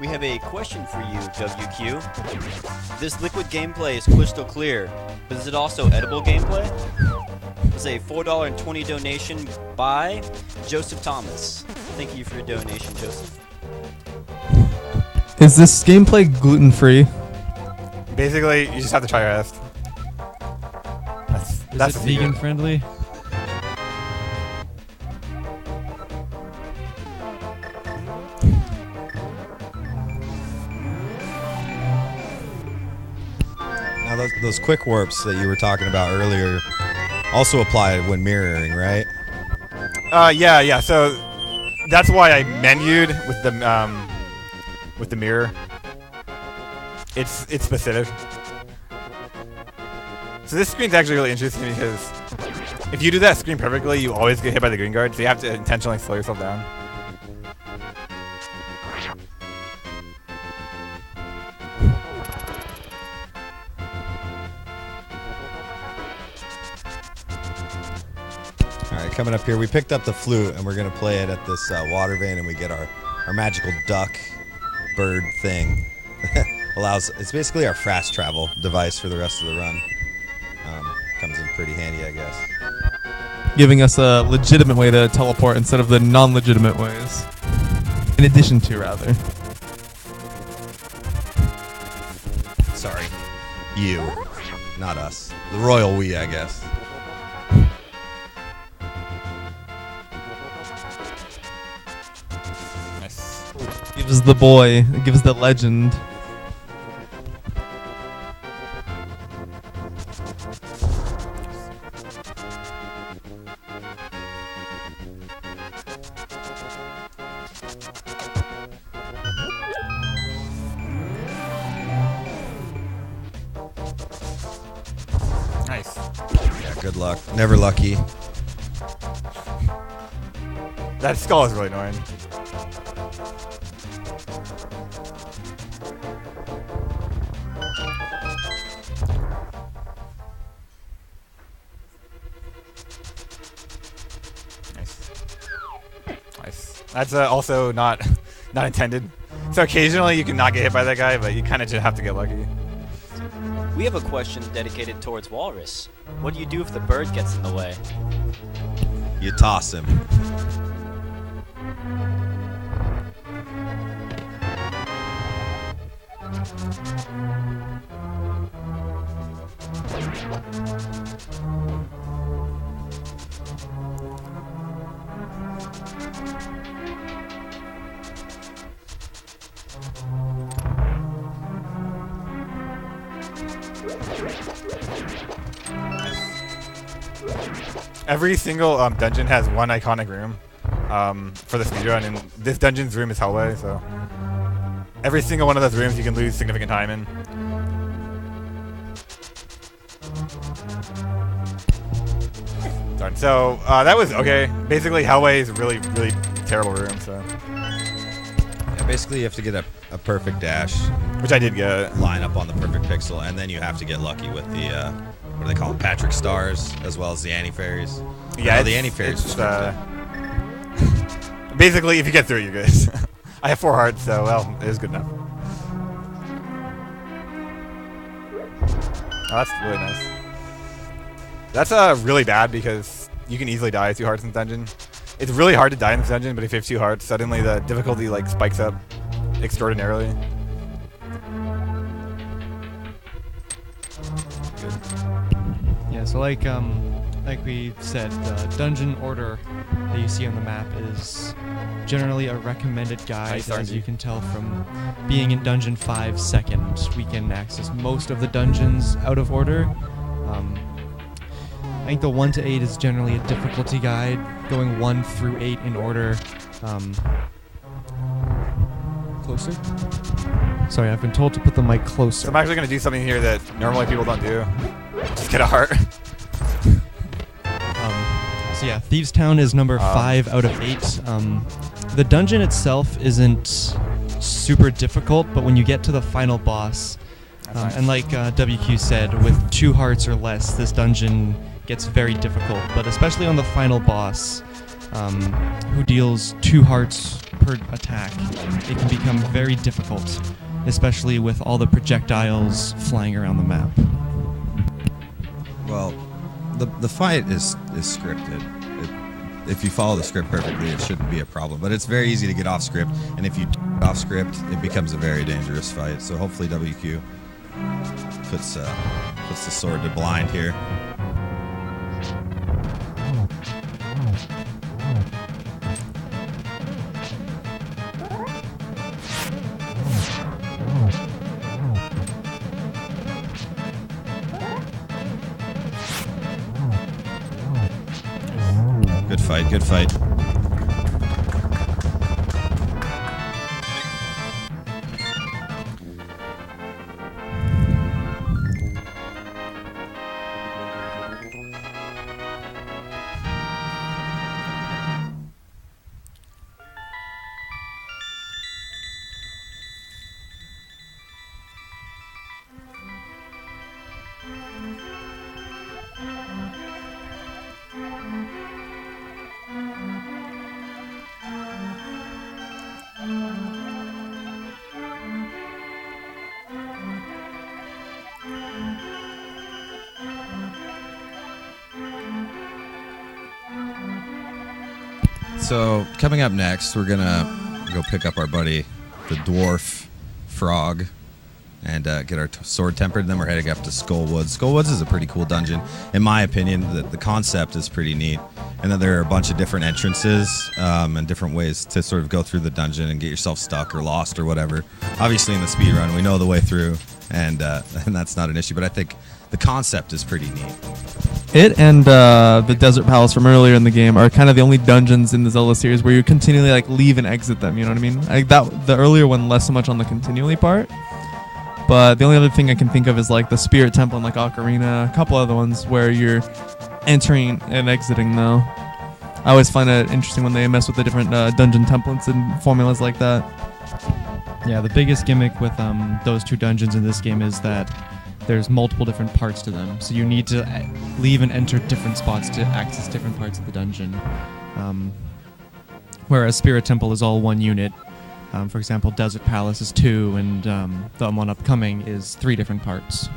We have a question for you, WQ. This liquid gameplay is crystal clear, but is it also edible gameplay? It's a $4.20 donation by Joseph Thomas. Thank you for your donation, Joseph. Is this gameplay gluten-free? Basically, you just have to try your best. That's Is it vegan friendly? Now those quick warps that you were talking about earlier also apply when mirroring, right? Yeah. So that's why I menued with the mirror. It's specific. So this screen's actually really interesting because if you do that screen perfectly, you always get hit by the green guard. So you have to intentionally slow yourself down. Alright, coming up here, we picked up the flute and we're going to play it at this water vein, and we get our magical duck bird thing. It's basically our fast travel device for the rest of the run. Comes in pretty handy, I guess. Giving us a legitimate way to teleport instead of the non-legitimate ways. In addition to, rather. Sorry. You. Not us. The royal we, I guess. Nice. Gives the boy, gives the legend. Nice. Yeah, good luck. Never lucky. That skull is really annoying. Nice. That's also not intended. So occasionally you can not get hit by that guy, but you kind of just have to get lucky. We have a question dedicated towards Walrus. What do you do if the bird gets in the way? You toss him. Every single dungeon has one iconic room for the speedrun, and this dungeon's room is Hellway, so every single one of those rooms you can lose significant time in. Darn. So that was okay. Basically, Hellway is a really, really terrible room, so. Yeah, basically you have to get a perfect dash. Which I did get. Line up on the perfect pixel, and then you have to get lucky with the, what do they call them? Patrick stars, as well as the anti-fairies. Yeah, the anti-fairies. Basically, if you get through it, you're good. I have 4 hearts, so, well, it is good enough. Oh, that's really nice. That's really bad because you can easily die 2 hearts in the dungeon. It's really hard to die in this dungeon, but if you have 2 hearts, suddenly the difficulty like spikes up extraordinarily. Good. Yeah, so like we said, the dungeon order that you see on the map is generally a recommended guide. Nice, as RNG. you can tell from being in Dungeon 5 second, we can access most of the dungeons out of order. I think the 1 to 8 is generally a difficulty guide, going 1 through 8 in order. Closer? Sorry, I've been told to put the mic closer. So I'm actually going to do something here that normally people don't do. Just get a heart. So yeah, Thieves Town is number 5 out of 8. The dungeon itself isn't super difficult, but when you get to the final boss, and like WQ said, with 2 hearts or less, this dungeon gets very difficult. But especially on the final boss, who deals 2 hearts per attack, it can become very difficult, especially with all the projectiles flying around the map. Well, the fight is scripted. If you follow the script perfectly, it shouldn't be a problem. But it's very easy to get off script, and if you get off script, it becomes a very dangerous fight. So hopefully WQ puts the sword to blind here. fight. Good fight. So coming up next, we're gonna go pick up our buddy, the dwarf frog, and get our sword tempered. Then we're heading up to Skullwoods. Skullwoods is a pretty cool dungeon, in my opinion. The concept is pretty neat, and then there are a bunch of different entrances and different ways to sort of go through the dungeon and get yourself stuck or lost or whatever. Obviously, in the speed run, we know the way through, and that's not an issue. But I think the concept is pretty neat. It and the Desert Palace from earlier in the game are kind of the only dungeons in the Zelda series where you continually like leave and exit them. You know what I mean? Like the earlier one, less so much on the continually part. But the only other thing I can think of is like the Spirit Temple and like Ocarina, a couple other ones where you're entering and exiting though. I always find it interesting when they mess with the different dungeon templates and formulas like that. Yeah, the biggest gimmick with those two dungeons in this game is that there's multiple different parts to them. So you need to leave and enter different spots to access different parts of the dungeon. Whereas Spirit Temple is all one unit. For example, Desert Palace is 2, and the one upcoming is 3 different parts.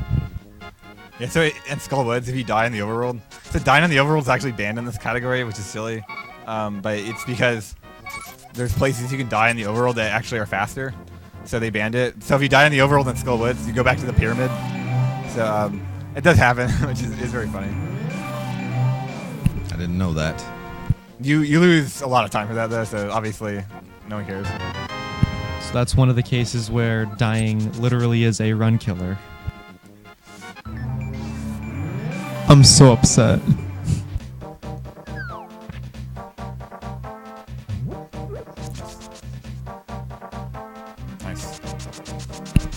Yeah, so in Skullwoods, if you die in the overworld, so dying in the overworld is actually banned in this category, which is silly. But it's because there's places you can die in the overworld that actually are faster, so they banned it. So if you die in the overworld in Skullwoods, you go back to the pyramid. So it does happen, which is very funny. I didn't know that. You lose a lot of time for that though, so obviously no one cares. So that's one of the cases where dying literally is a run killer. I'm so upset. Nice.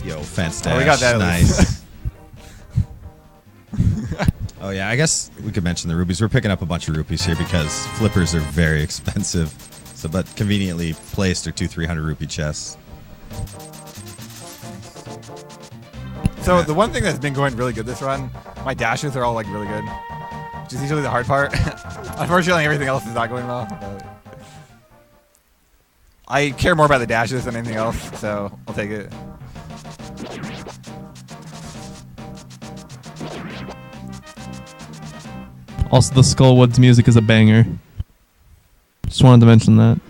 Yo, fence dash. Oh, we got that. Nice. Oh yeah, I guess we could mention the rupees. We're picking up a bunch of rupees here because flippers are very expensive. So, but conveniently placed are 2 300 rupee chests. So the one thing that's been going really good this run, my dashes are all like really good, which is usually the hard part. Unfortunately, everything else is not going well. But I care more about the dashes than anything else, so I'll take it. Also, the Skullwoods music is a banger. Just wanted to mention that.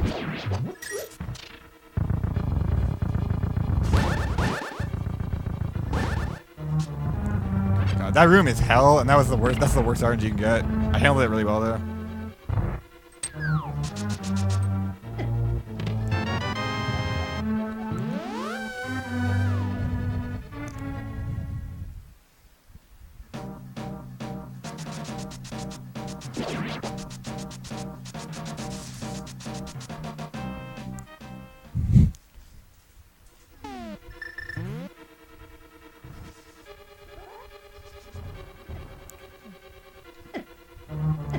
God, that room is hell, and that was the worst. That's the worst RNG you can get. I handled it really well though.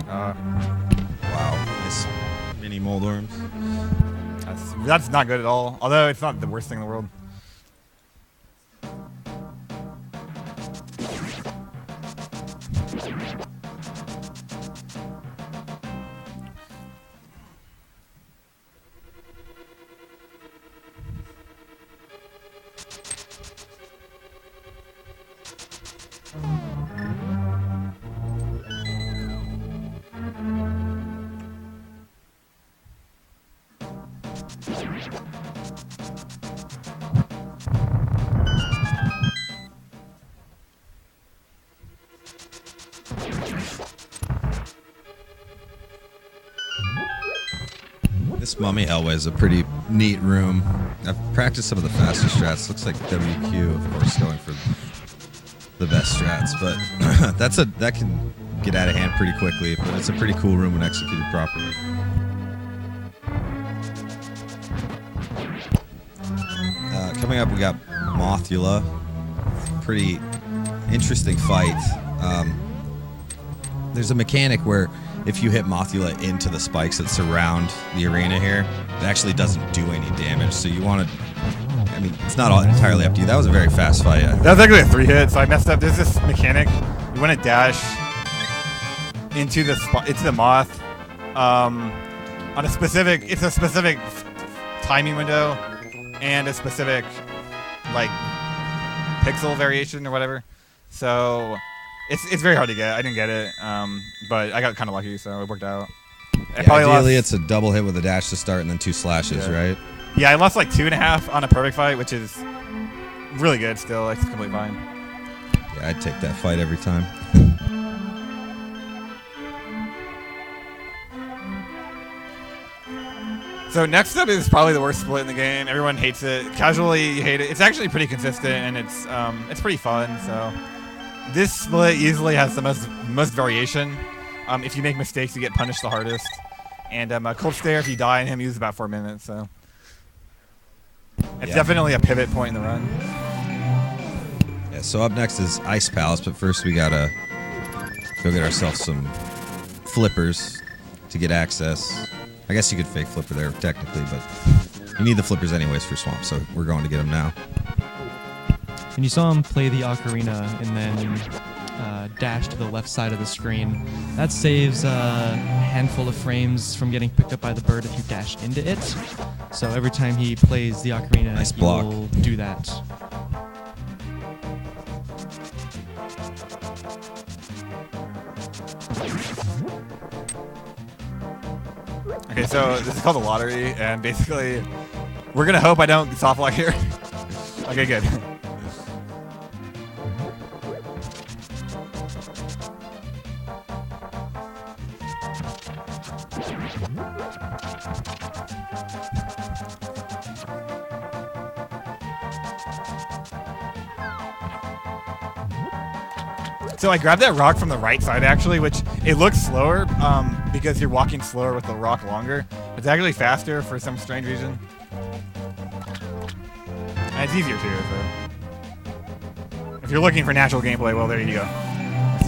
Wow, nice mini mold worms. That's not good at all. Although it's not the worst thing in the world. This Mummy Hellway is a pretty neat room. I've practiced some of the faster strats. Looks like WQ, of course, going for the best strats, but that can get out of hand pretty quickly, but it's a pretty cool room when executed properly. Coming up, we got Mothula. Pretty interesting fight. There's a mechanic where if you hit Mothula into the spikes that surround the arena here, it actually doesn't do any damage. So you want to, I mean, it's not all entirely up to you. That was a very fast fight. That was actually a 3-hit, so I messed up. There's this mechanic. You want to dash into the moth on a specific. It's a specific timing window and a specific like pixel variation or whatever. So it's very hard to get. I didn't get it, but I got kind of lucky, so it worked out. Yeah, ideally, it's a double hit with a dash to start and then 2 slashes, right? Yeah, I lost like 2.5 on a perfect fight, which is really good still. Like, it's completely fine. Yeah, I'd take that fight every time. So next up is probably the worst split in the game. Everyone hates it. Casually, you hate it. It's actually pretty consistent, and it's pretty fun. So this split usually has the most variation. If you make mistakes, you get punished the hardest. And Cold Stare, if you die in him, you lose about 4 minutes. So it's definitely a pivot point in the run. Yeah. So up next is Ice Palace, but first we gotta go get ourselves some flippers to get access. I guess you could fake flipper there technically, but you need the flippers anyways for Swamp, so we're going to get them now. And you saw him play the ocarina and then dash to the left side of the screen. That saves a handful of frames from getting picked up by the bird if you dash into it. So every time he plays the ocarina, nice he block. will do that. Okay, so this is called the lottery, and basically, we're gonna hope I don't soft lock here. Okay, good. So I grabbed that rock from the right side, actually, which it looks slower because you're walking slower with the rock longer. It's actually faster for some strange reason. And it's easier too. So if you're looking for natural gameplay, well, there you go.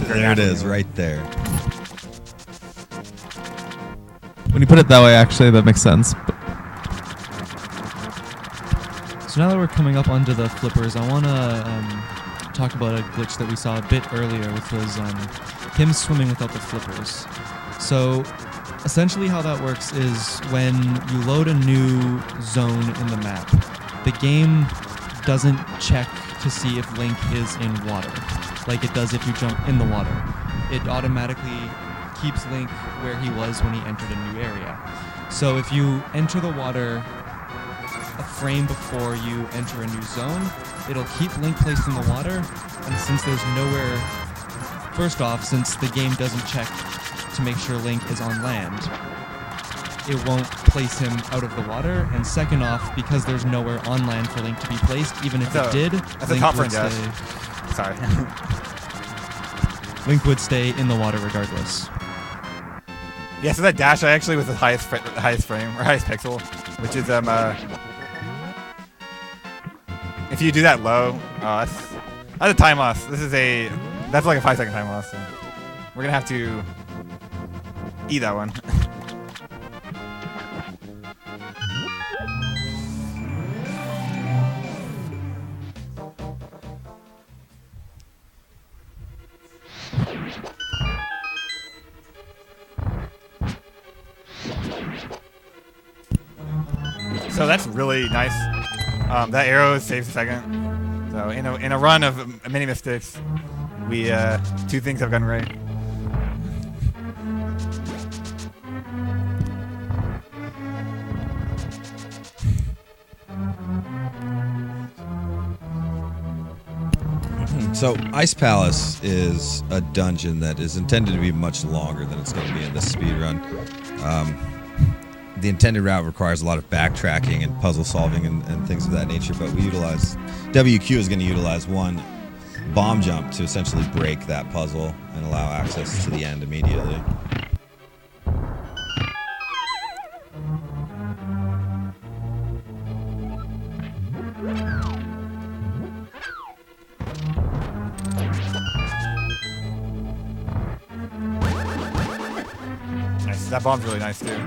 There it is, right there. When you put it that way, actually, that makes sense. So now that we're coming up onto the flippers, I want to talk about a glitch that we saw a bit earlier, which was him swimming without the flippers. So essentially how that works is when you load a new zone in the map, the game doesn't check to see if Link is in water, like it does if you jump in the water. It automatically keeps Link where he was when he entered a new area. So if you enter the water a frame before you enter a new zone, it'll keep Link placed in the water, and since there's nowhere, first off, since the game doesn't check to make sure Link is on land, it won't place him out of the water, and second off, because there's nowhere on land for Link to be placed, even if it did, Link would stay. Sorry. Link would stay in the water regardless. Yeah, so that dash I actually was the highest frame or highest pixel, which is if you do that low, that's a time loss. That's like a 5-second time loss. So we're gonna have to eat that one. So that's really nice. That arrow saves a second. So in a run of many mistakes, we 2 things have gone right. So Ice Palace is a dungeon that is intended to be much longer than it's going to be in this speedrun. The intended route requires a lot of backtracking and puzzle solving and things of that nature, but WQ is going to utilize one bomb jump to essentially break that puzzle and allow access to the end immediately. Nice. That bomb's really nice too.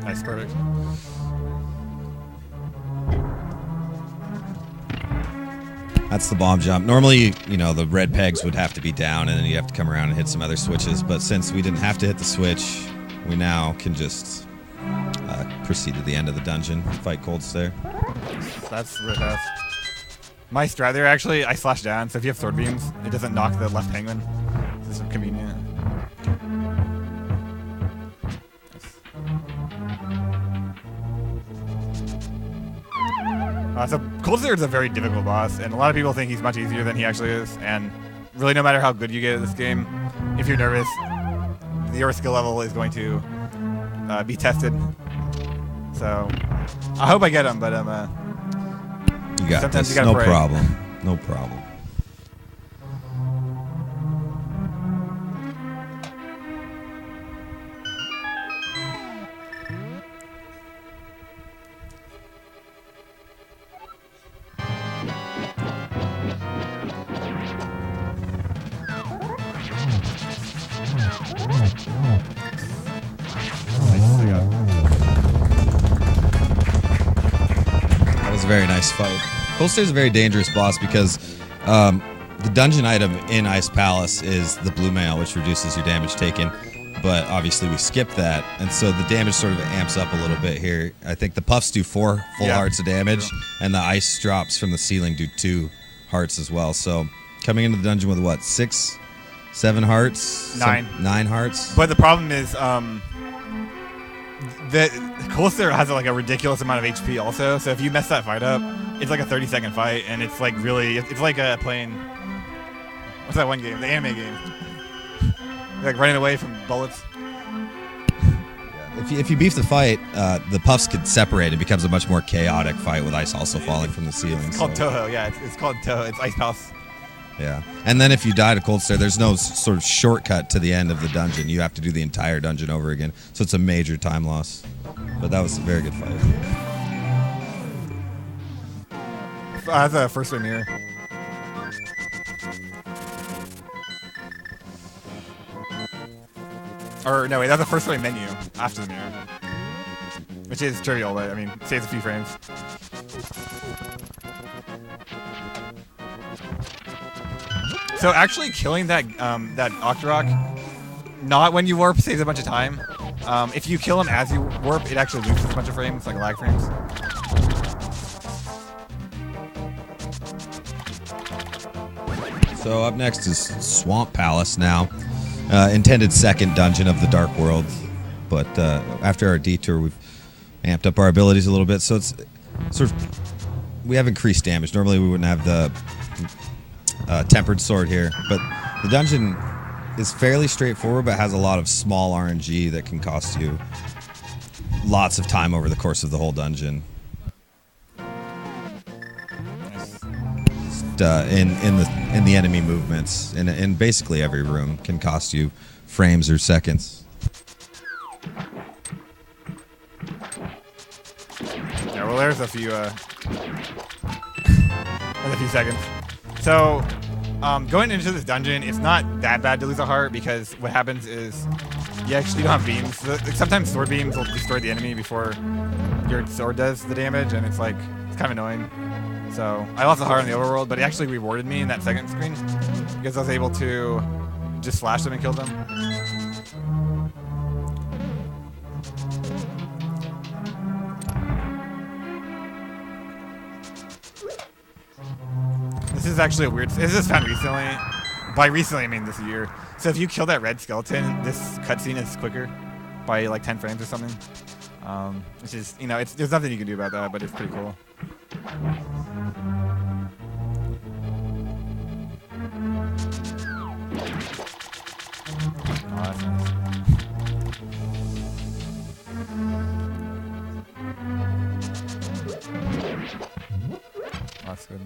Nice, perfect. That's the bomb jump. Normally, you know, the red pegs would have to be down and then you have to come around and hit some other switches. But since we didn't have to hit the switch, we now can just proceed to the end of the dungeon, fight Cold Stare. That's really fast. My strat there, actually, I slash down, so if you have sword beams, it doesn't knock the left penguin. This is convenient. So Cold Stare is a very difficult boss, and a lot of people think he's much easier than he actually is. And really, no matter how good you get at this game, if you're nervous, your skill level is going to be tested. So I hope I get him, but you got sometimes this. you gotta No pray. problem. No problem. That was a very nice fight. Cold Stare's a very dangerous boss because the dungeon item in Ice Palace is the blue mail, which reduces your damage taken. But obviously we skipped that, and so the damage sort of amps up a little bit here. I think the puffs do 4 full hearts of damage, and the ice drops from the ceiling do 2 hearts as well. So coming into the dungeon with what, 6, 7 hearts? 9. 9 hearts. But the problem is, the Cold Stare has like a ridiculous amount of HP also. So if you mess that fight up, it's like a 30-second fight, and it's like really, it's like playing. What's that one game? The anime game. Like running away from bullets. If you beef the fight, the puffs could separate. It becomes a much more chaotic fight with ice also falling from the ceiling. It's called Toho. Yeah, it's called Toho. It's Ice Palace. Yeah, and then if you die to Cold Stare, there's no sort of shortcut to the end of the dungeon. You have to do the entire dungeon over again, so it's a major time loss. But that was a very good fight. That's a first way mirror. Or no, wait, that's the first way menu after the mirror, which is trivial, but I mean, saves a few frames. So actually killing that that Octorok, not when you warp, saves a bunch of time. If you kill him as you warp, it actually loses a bunch of frames, like lag frames. So up next is Swamp Palace now. Intended second dungeon of the Dark World. But after our detour, we've amped up our abilities a little bit. So it's sort of, we have increased damage. Normally we wouldn't have the tempered sword here. But the dungeon is fairly straightforward, but has a lot of small RNG that can cost you lots of time over the course of the whole dungeon. In the enemy movements in basically every room can cost you frames or seconds. Yeah, well, there's a few seconds. So, going into this dungeon, it's not that bad to lose a heart because what happens is you actually don't have beams. Sometimes sword beams will destroy the enemy before your sword does the damage, and it's kind of annoying. So I lost a heart in the overworld, but it actually rewarded me in that second screen because I was able to just slash them and kill them. This is actually a weird. This is found recently. By recently, I mean this year. So if you kill that red skeleton, this cutscene is quicker by like 10 frames or something. Which is, there's nothing you can do about that, but it's pretty cool. Oh, that's nice.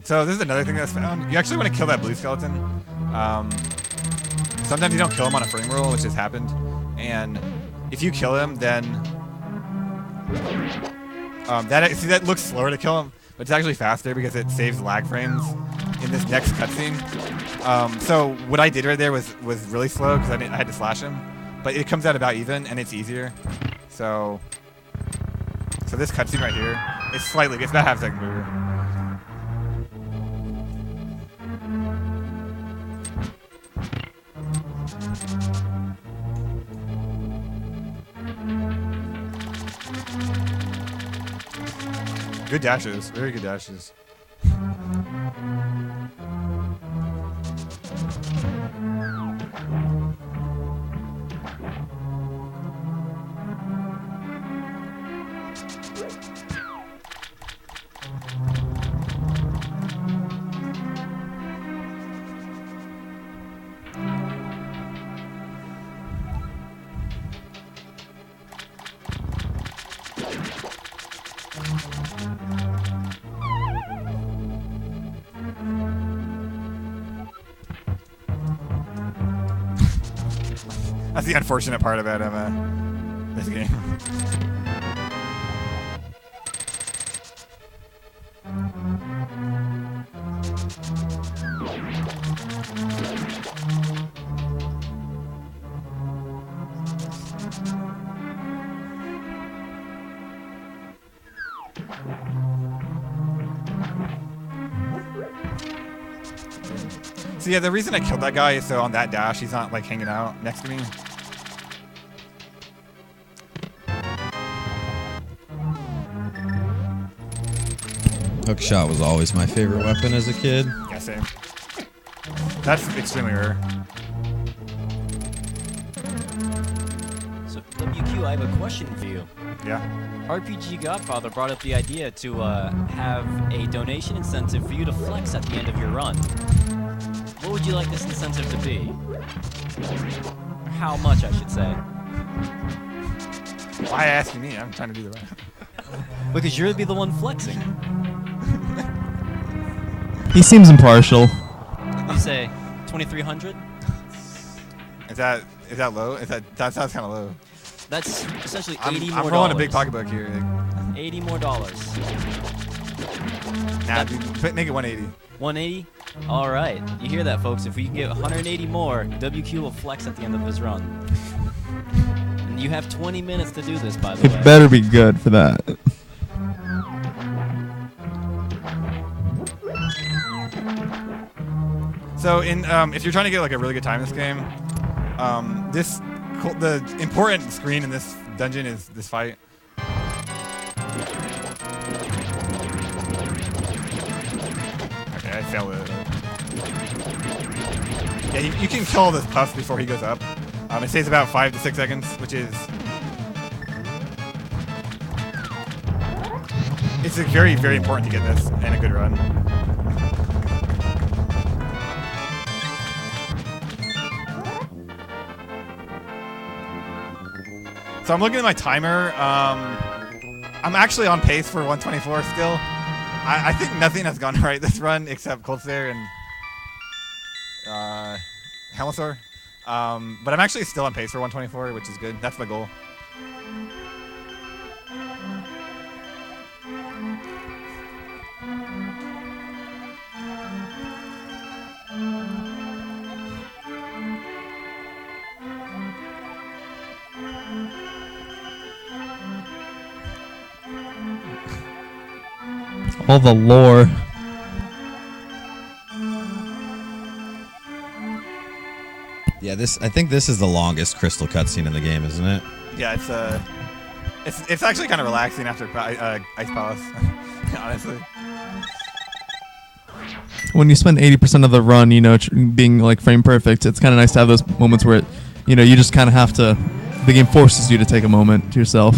So this is another thing that's found. You actually want to kill that blue skeleton. Sometimes you don't kill him on a frame roll, which has happened. And if you kill him, then that looks slower to kill him, but it's actually faster because it saves lag frames in this next cutscene. So what I did right there was really slow because I had to slash him, but it comes out about even and it's easier. So this cutscene right here is it's about half a second mover. Good dashes, very good dashes. That's the unfortunate part about this game. So yeah, the reason I killed that guy is so on that dash he's not like hanging out next to me. Hook shot was always my favorite weapon as a kid. Yeah, same. That's extremely rare. So, WQ, I have a question for you. Yeah. RPG Godfather brought up the idea to have a donation incentive for you to flex at the end of your run. What would you like this incentive to be? Or how much, I should say. Why asking me? I'm trying to do the right. Because you'll be the one flexing. He seems impartial. You say 2,300? Is that low? That sounds kind of low. That's essentially 80 more. I'm rolling a big pocketbook here. Like. 80 more dollars. Nah, dude, make it 180. 180? All right. You hear that, folks? If we can get 180 more, WQ will flex at the end of his run. And you have 20 minutes to do this, by the way. It better be good for that. So if you're trying to get like a really good time in this game, the important screen in this dungeon is this fight. Okay, I failed it. Yeah, you can kill this puff before he goes up. It takes about 5 to 6 seconds, which is it's very, very important to get this and a good run. So I'm looking at my timer. I'm actually on pace for 124 still. I think nothing has gone right this run except Cold Stare and Helmosaur. But I'm actually still on pace for 124, which is good. That's the goal. All the lore. Yeah, I think this is the longest crystal cutscene in the game, isn't it? Yeah, it's actually kind of relaxing after Ice Palace, honestly. When you spend 80% of the run, being like frame perfect, it's kind of nice to have those moments where, you just kind of have to. The game forces you to take a moment to yourself.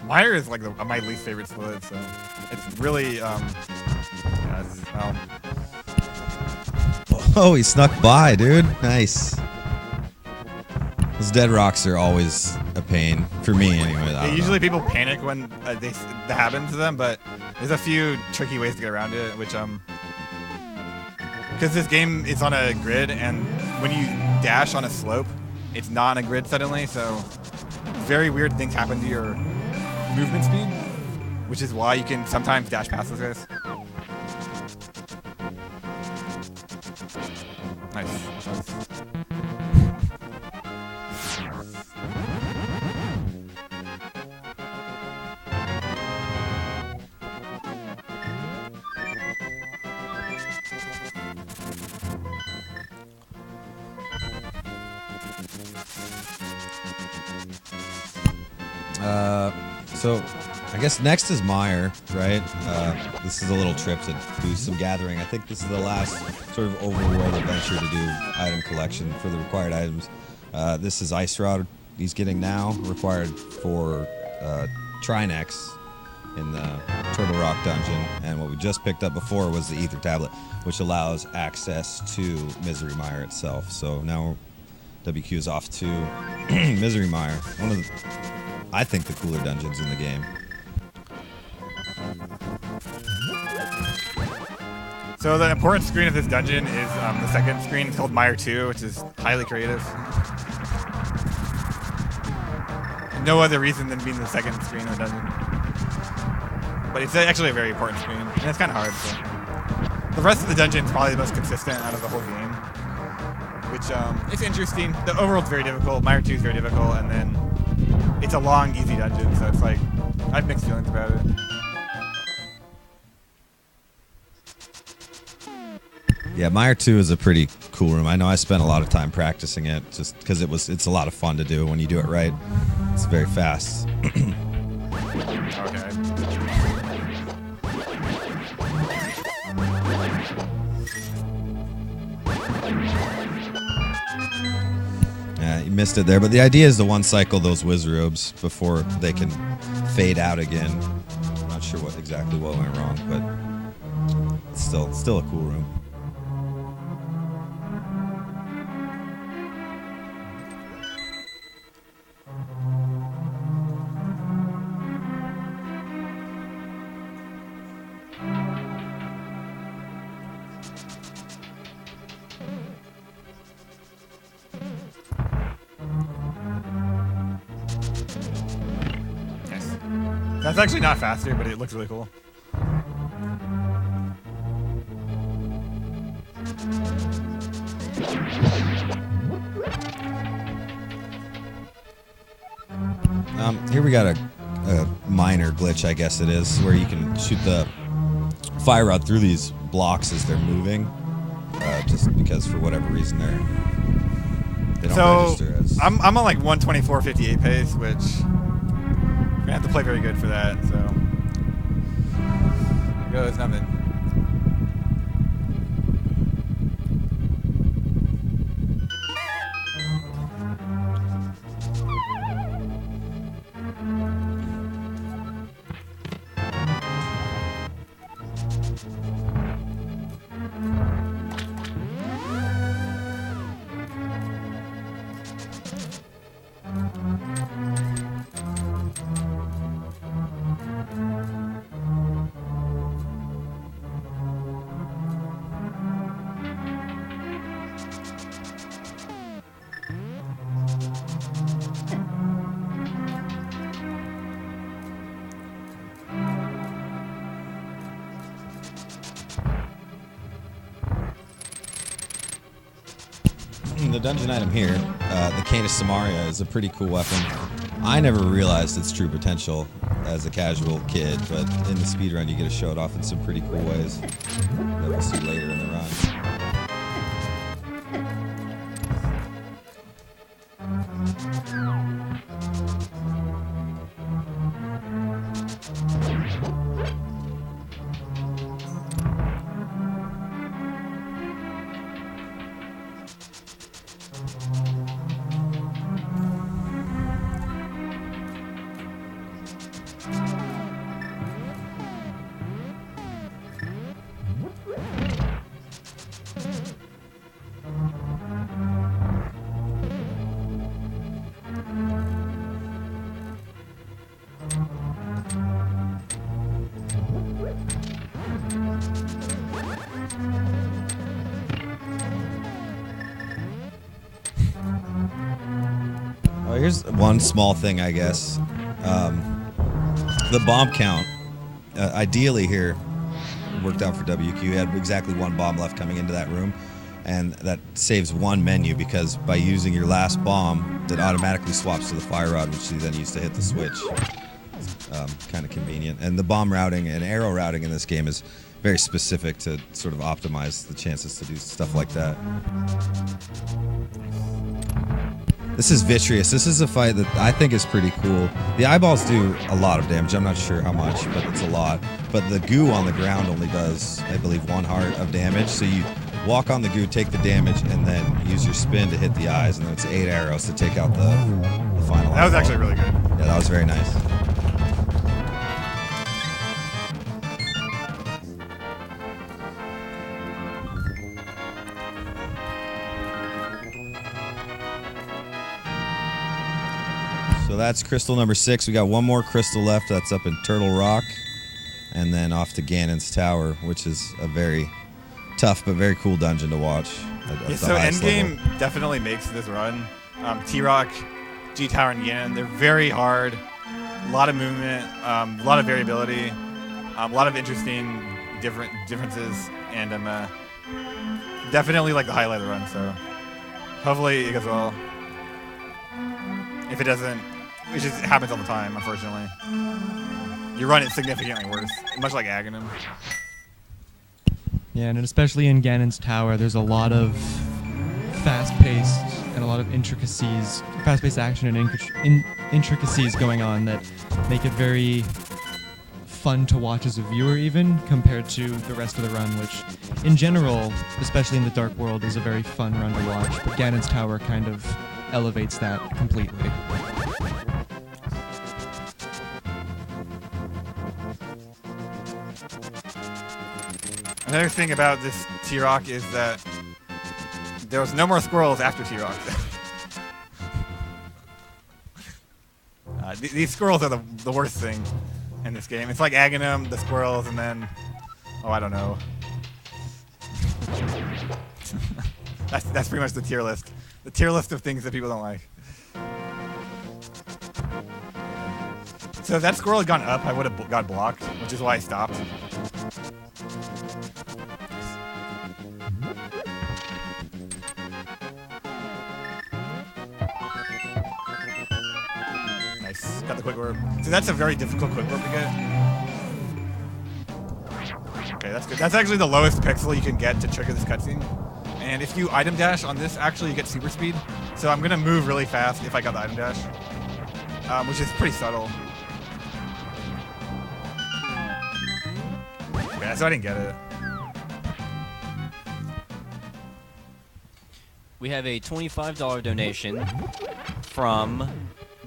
Mire is like my least favorite split, so it's really Oh, he snuck by, dude. Nice. Those dead rocks are always a pain for me anyway. I don't Usually know. people panic when that happens to them, but there's a few tricky ways to get around it, which because this game is on a grid, and when you dash on a slope, it's not on a grid suddenly, so very weird things happen to your movement speed, which is why you can sometimes dash past this guys. Nice. So I guess next is Meyer, right? This is a little trip to do some gathering. I think this is the last sort of overworld adventure to do item collection for the required items. This is Ice Rod he's getting now, required for Trinex in the Turtle Rock dungeon. And what we just picked up before was the Ether Tablet, which allows access to Misery Mire itself. So now WQ is off to Misery Mire, one of the, I think, the cooler dungeons in the game. So the important screen of this dungeon is the second screen. It's called Mire 2, which is highly creative. No other reason than being the second screen of the dungeon. But it's actually a very important screen, and it's kind of hard. So. The rest of the dungeon is probably the most consistent out of the whole game, which it's interesting. The overworld's very difficult. Mire 2 is very difficult, and then it's a long, easy dungeon, so it's like, I have mixed feelings about it. Yeah, Mire 2 is a pretty cool room. I know I spent a lot of time practicing it just because it's a lot of fun to do when you do it right. It's very fast. Okay. Yeah, you missed it there, but the idea is to one cycle those Wizrobes before they can fade out again. I'm not sure exactly what went wrong, but it's still a cool room. That's actually not faster, but it looks really cool. Here we got a minor glitch, I guess it is, where you can shoot the fire rod through these blocks as they're moving, just because for whatever reason they don't register as. I'm on like 124.58 pace, which I'm gonna have to play very good for that. So there goes nothing. The dungeon item here, the Canis Samaria, is a pretty cool weapon. I never realized its true potential as a casual kid, but in the speedrun you get to show it off in some pretty cool ways that we'll see later in the run. Here's one small thing, I guess. The bomb count, ideally here, worked out for WQ. He had exactly one bomb left coming into that room, and that saves one menu because by using your last bomb, it automatically swaps to the fire rod, which you then use to hit the switch. Kind of convenient. And the bomb routing and arrow routing in this game is very specific to sort of optimize the chances to do stuff like that. This is Vitreous. This is a fight that I think is pretty cool. The eyeballs do a lot of damage. I'm not sure how much, but it's a lot. But the goo on the ground only does, I believe, 1 heart of damage. So you walk on the goo, take the damage, and then use your spin to hit the eyes. And then it's 8 arrows to take out the final That was eyeball. actually really good. Yeah, that was very nice. So that's crystal number 6. We got one more crystal left. That's up in Turtle Rock. And then off to Ganon's Tower, which is a very tough but very cool dungeon to watch. Yeah, so Endgame definitely makes this run. T-Rock, G-Tower, and Ganon, they're very hard. A lot of movement, a lot of variability, a lot of interesting differences, and definitely like the highlight of the run, so hopefully it goes well. If it doesn't, it just happens all the time, unfortunately. You run it significantly worse, much like Aghanim. Yeah, and especially in Ganon's Tower, there's a lot of fast-paced and a lot of intricacies, fast-paced action and intricacies going on that make it very fun to watch as a viewer even, compared to the rest of the run, which in general, especially in the Dark World, is a very fun run to watch, but Ganon's Tower kind of elevates that completely. Another thing about this T-Rock is that there was no more squirrels after T-Rock. These squirrels are the worst thing in this game. It's like Aghanim, the squirrels, and then, oh, I don't know. That's pretty much the tier list. The tier list of things that people don't like. So if that squirrel had gone up, I would have got blocked, which is why I stopped. Nice. Got the quick warp. So that's a very difficult quick warp to get. Okay, that's good. That's actually the lowest pixel you can get to trigger this cutscene. And if you item dash on this, actually you get super speed. So I'm gonna move really fast if I got the item dash, which is pretty subtle. Okay, so I didn't get it. We have a $25 donation from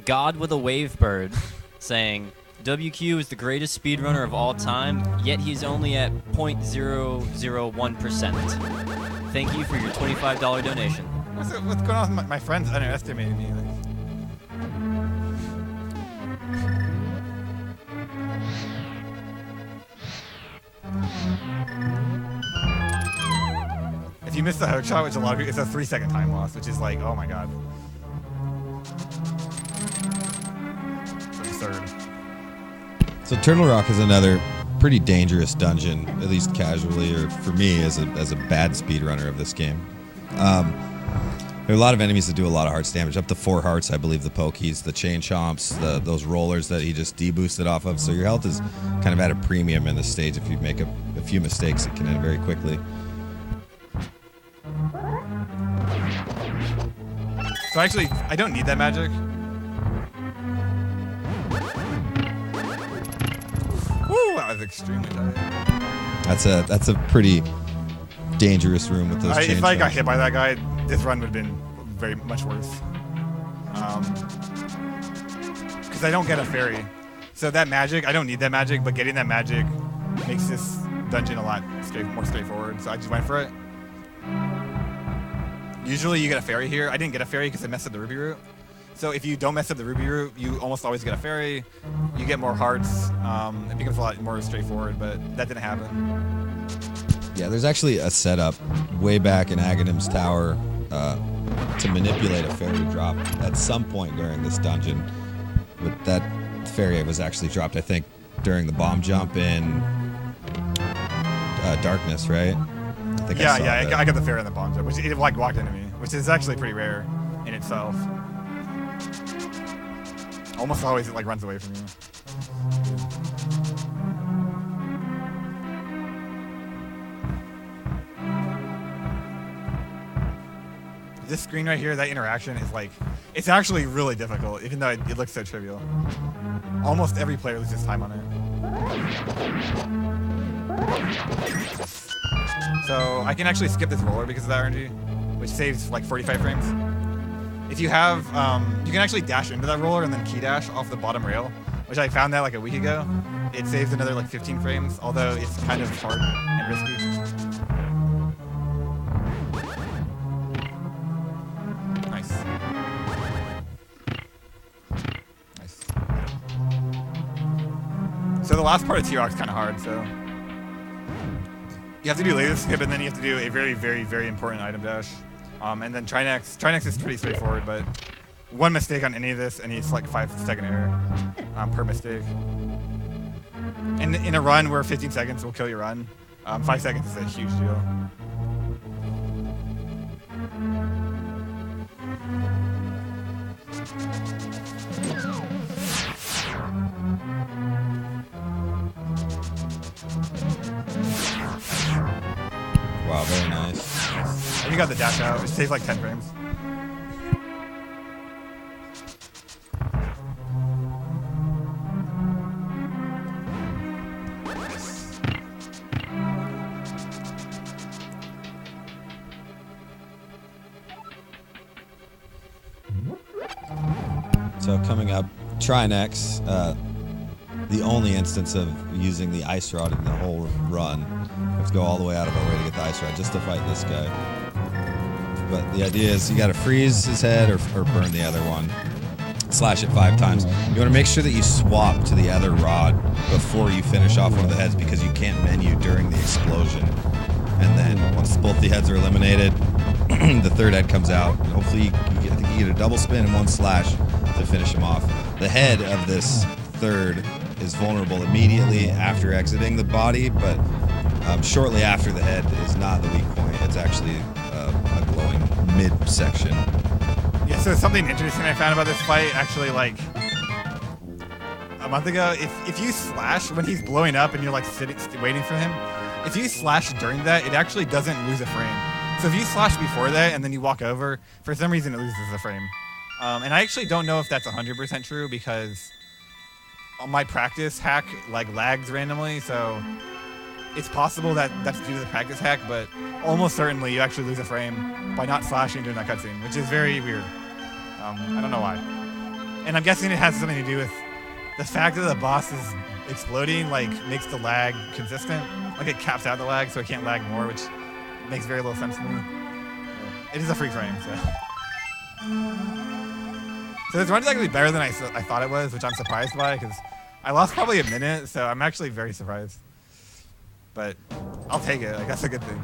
God with a Wavebird saying, WQ is the greatest speedrunner of all time, yet he's only at 0.001%. Thank you for your $25 donation. What's going on with my friends underestimating me? If you miss the hook shot, which a lot of people, it's a 3-second time loss, which is like, oh my god. Absurd. So Turtle Rock is another pretty dangerous dungeon, at least casually, or for me as a bad speedrunner of this game. There are a lot of enemies that do a lot of hearts damage, up to 4 hearts, I believe, the pokies, the chain chomps, those rollers that he just deboosted off of. So your health is kind of at a premium in this stage. If you make a few mistakes, it can end very quickly. So actually, I don't need that magic. Woo, that was extremely tight. That's a pretty dangerous room with those chain If I got chomps. hit by that guy, this run would have been very much worse. Because I don't get a fairy. So that magic, I don't need that magic, but getting that magic makes this dungeon a lot more straightforward. So I just went for it. Usually you get a fairy here. I didn't get a fairy because I messed up the ruby route. So if you don't mess up the ruby route, you almost always get a fairy. You get more hearts. It becomes a lot more straightforward, but that didn't happen. Yeah, there's actually a setup way back in Aghanim's Tower to manipulate a fairy drop at some point during this dungeon. But that fairy was actually dropped, I think, during the bomb jump in Darkness, right? I think I got the fairy on the bomb jump, which it like walked into me, which is actually pretty rare in itself. Almost always it like runs away from you. This screen right here, that interaction is like, it's actually really difficult, even though it looks so trivial. Almost every player loses time on it. So I can actually skip this roller because of that RNG, which saves like 45 frames. If you have, you can actually dash into that roller and then key dash off the bottom rail, which I found that like a week ago. It saves another like 15 frames, although it's kind of hard and risky. So the last part of T-Rock's kind of hard, so you have to do laser skip, and then you have to do a very, very, very important item dash. And then Trinex. Trinex is pretty straightforward, but one mistake on any of this, and it's like 5-second error per mistake. And in a run where 15 seconds will kill your run, 5 seconds is a huge deal. Wow, very nice. And you got the dash out, which saves like 10 frames. So coming up, Trinex, the only instance of using the ice rod in the whole run. We have to go all the way out of our way to get the ice rod just to fight this guy. But the idea is you got to freeze his head or burn the other one. Slash it 5 times. You want to make sure that you swap to the other rod before you finish off one of the heads because you can't menu during the explosion. And then once both the heads are eliminated, the third head comes out. And hopefully I think you get a double spin and 1 slash to finish him off. The head of this third is vulnerable immediately after exiting the body, but shortly after the head is not the weak point. It's actually a glowing mid-section. Yeah, so something interesting I found about this fight, actually, like a month ago, if you slash when he's blowing up and you're like waiting for him, if you slash during that, it actually doesn't lose a frame. So if you slash before that and then you walk over, for some reason it loses a frame. And I actually don't know if that's 100% true because my practice hack like lags randomly, so it's possible that that's due to the practice hack, but almost certainly you actually lose a frame by not slashing during that cutscene, which is very weird. I don't know why. And I'm guessing it has something to do with the fact that the boss is exploding, like, makes the lag consistent. Like, it caps out the lag, so it can't lag more, which makes very little sense to me. It is a free frame, so. So this run is actually better than I thought it was, which I'm surprised by, because I lost probably a minute, so I'm actually very surprised. But I'll take it. Like, that's a good thing.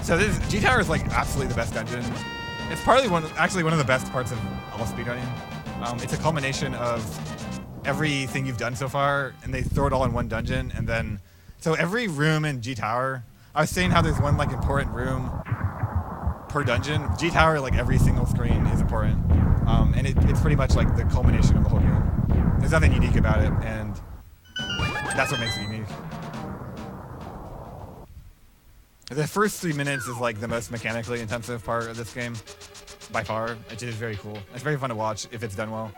So this G-Tower is like absolutely the best dungeon. It's partly actually one of the best parts of all speedrunning. It's a culmination of everything you've done so far, and they throw it all in one dungeon, and then so every room in G-Tower. I was saying how there's one like important room per dungeon. G-Tower, like every single screen is important, and it's pretty much like the culmination of the whole game. There's nothing unique about it, and that's what makes it unique. The first 3 minutes is like the most mechanically intensive part of this game, by far, which is very cool. It's very fun to watch if it's done well.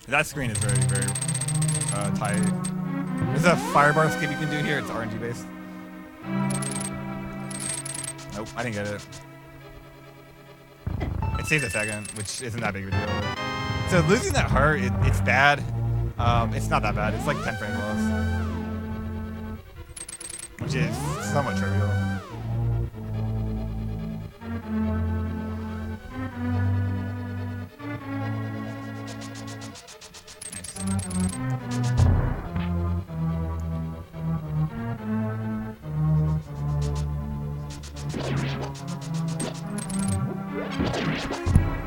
That screen is very, very tight. There's a firebar skip you can do here. It's RNG based. Nope, I didn't get it. It saves a second, which isn't that big of a deal. So losing that heart, it's bad. It's not that bad. It's like 10 frame loss, which is somewhat trivial.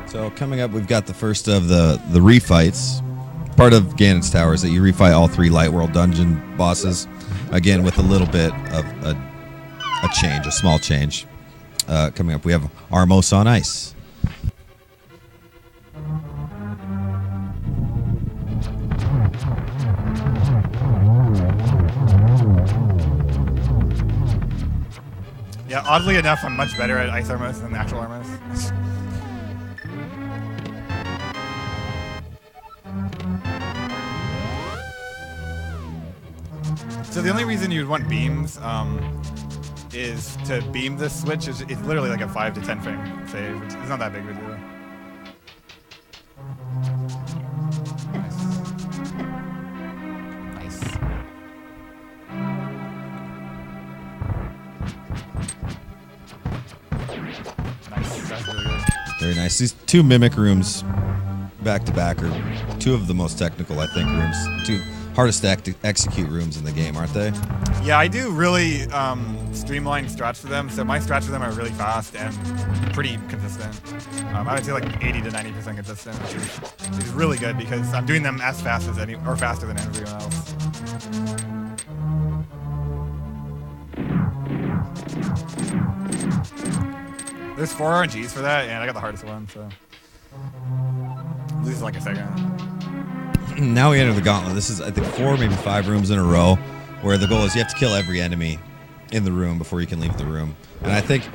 So coming up, we've got the first of the refights. Part of Ganon's Tower is that you refight all 3 Light World dungeon bosses, again with a little bit of a change, a small change. Coming up, we have Armos on Ice. Yeah, oddly enough, I'm much better at Ice Armos than actual Armos. So the only reason you'd want beams is to beam this switch. It's literally like a 5 to 10 frame save. It's not that big of a deal. Nice. Nice. That's really good. Very nice. These 2 mimic rooms back to back are 2 of the most technical, I think, rooms. 2 hardest to execute rooms in the game, aren't they? Yeah, I do really streamlined strats for them. So my strats for them are really fast and pretty consistent. I would say like 80 to 90% consistent, which is really good because I'm doing them as fast as or faster than everyone else. There's 4 RNGs for that, and I got the hardest one, so loses like a second. Now we enter the gauntlet. This is, I think, 4, maybe 5 rooms in a row, where the goal is you have to kill every enemy in the room before you can leave the room. And I think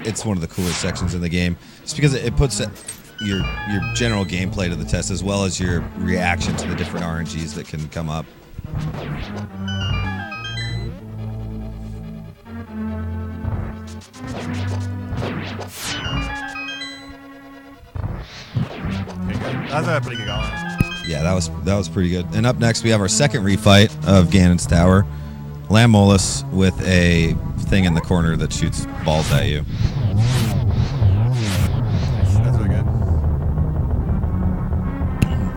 it's one of the coolest sections in the game, just because it puts your general gameplay to the test, as well as your reaction to the different RNGs that can come up. That's a pretty good gauntlet. Yeah, that was pretty good. And up next, we have our second refight of Ganon's Tower. Lamolus with a thing in the corner that shoots balls at you. That's really good.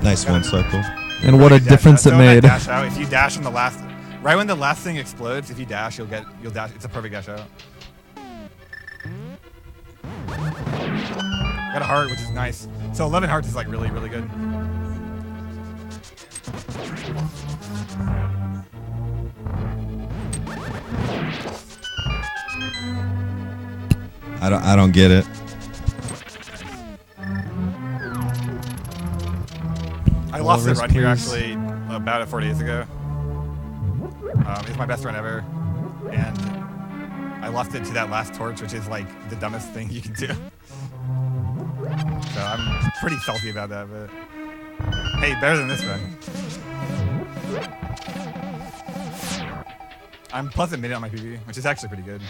Nice one, Circle. And what a difference it made. Dash out. If you dash on the last, right when the last thing explodes, if you dash, you'll dash. It's a perfect dash out. Got a heart, which is nice. So 11 hearts is like really, really good. I don't get it. I lost the run here please. actually about 4 days ago. It's my best run ever, and I lost it to that last torch, which is like the dumbest thing you can do. So I'm pretty salty about that, but hey, better than this run. I'm plus a minute on my PB, which is actually pretty good.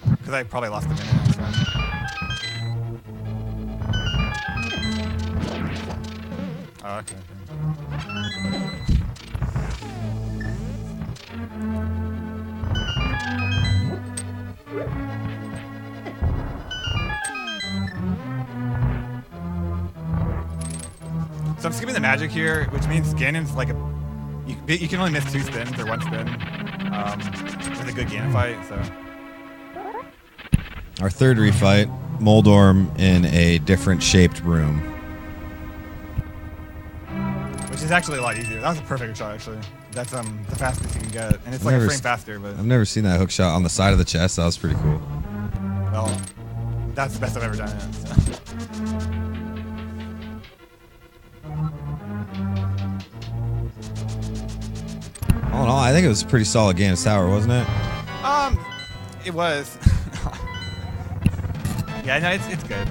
Because I probably lost a minute on this run. Oh, okay. So I'm skipping the magic here, which means Ganon's like you can only miss 2 spins or 1 spin with a good Ganon fight. So Our third refight, Moldorm in a different shaped room. which is actually a lot easier. That was a perfect shot actually. That's the fastest you can get, and it's like a frame faster. But I've never seen that hook shot on the side of the chest. That was pretty cool. well, that's the best I've ever done it. So. All in all, I think it was a pretty solid Ganon's Tower, wasn't it? It was. Yeah, no, it's good.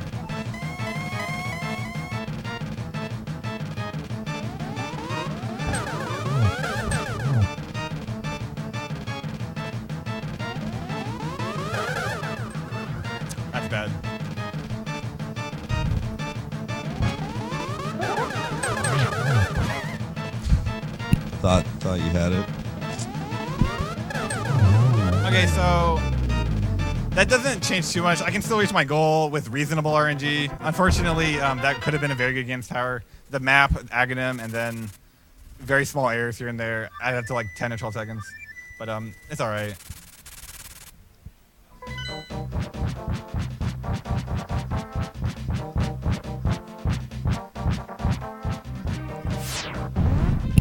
Thought you had it. Okay, so that doesn't change too much. I can still reach my goal with reasonable RNG. Unfortunately, that could have been a very good games tower. The map, Aghanim, and then very small errors here and there. I had to like 10 or 12 seconds, but it's all right.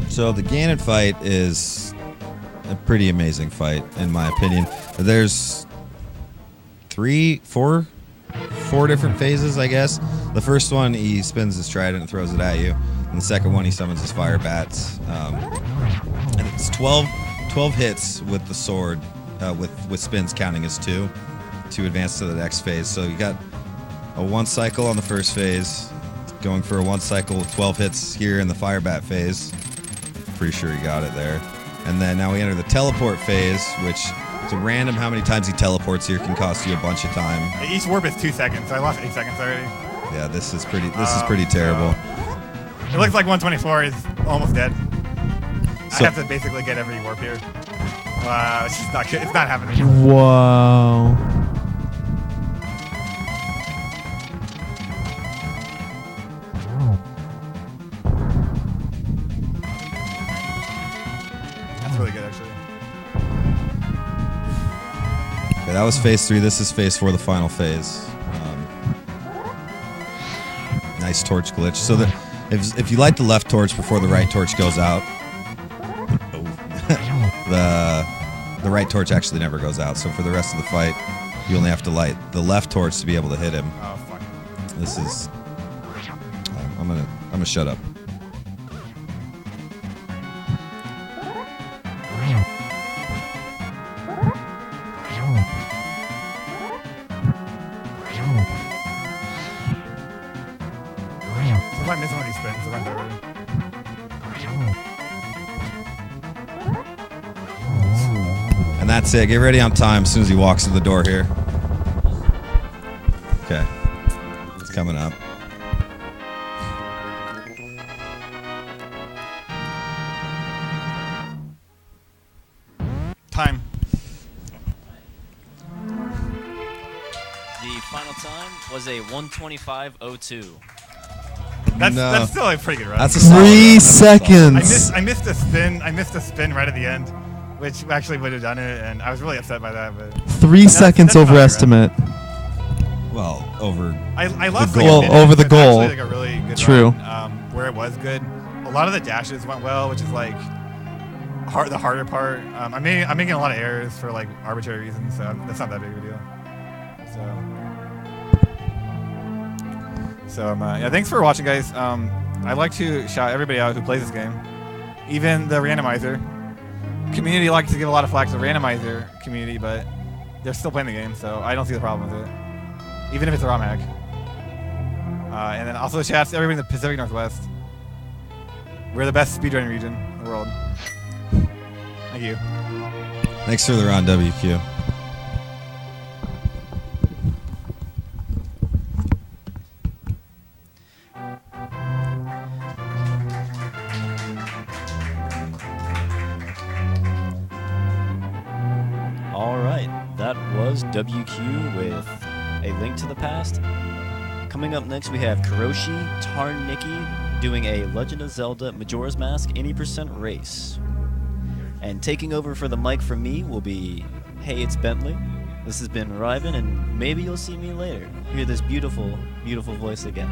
So the Ganon fight is a pretty amazing fight, in my opinion. There's four different phases, I guess. The first one, he spins his trident and throws it at you. And the second one, he summons his fire bats. And it's 12 hits with the sword, with spins counting as 2 to advance to the next phase. So you got a 1 cycle on the first phase, going for a 1 cycle with 12 hits here in the fire bat phase. Pretty sure he got it there. And then now we enter the teleport phase, which is a random how many times he teleports here can cost you a bunch of time. Each warp is 2 seconds, so I lost 8 seconds already. Yeah, this is pretty terrible. It looks like 124 is almost dead. I have to basically get every warp here. Wow, it's just not good. It's not happening. Wow. That's really good, actually. Okay, that was phase 3. This is phase 4, the final phase. Nice torch glitch. So if you light the left torch before the right torch goes out, the right torch actually never goes out. So for the rest of the fight, you only have to light the left torch to be able to hit him. Oh fuck. This is. I'm gonna shut up. If I miss one of these spins, if I'm better. And that's it. Get ready on time as soon as he walks through the door here. Okay. It's coming up. Time. The final time was a 1:25:02. That's still a pretty good run. That's a 3 seconds. I missed a spin. I missed a spin right at the end, which actually would have done it, and I was really upset by that. But 3 seconds that's overestimate. Well, over. I lost the like goal. a minute, Over the but goal. actually, like a really good True. run, where it was good. A lot of the dashes went well, which is like the harder part. I'm making a lot of errors for like arbitrary reasons, so that's not that big of a deal. So yeah, thanks for watching, guys. I'd like to shout everybody out who plays this game, even the randomizer community. Likes to give a lot of flack to the randomizer community, but they're still playing the game, so I don't see the problem with it, even if it's a ROM hack. And then also shouts to everybody in the Pacific Northwest. We're the best speedrunning region in the world. Thank you. Thanks for the round, WQ. All right, that was WQ with A Link to the Past. Coming up next, we have Kuroshi Tarniki doing a Legend of Zelda Majora's Mask 80% race. And taking over for the mic from me will be Hey, it's Bentley. This has been Ryven, and maybe you'll see me later. Hear this beautiful, beautiful voice again.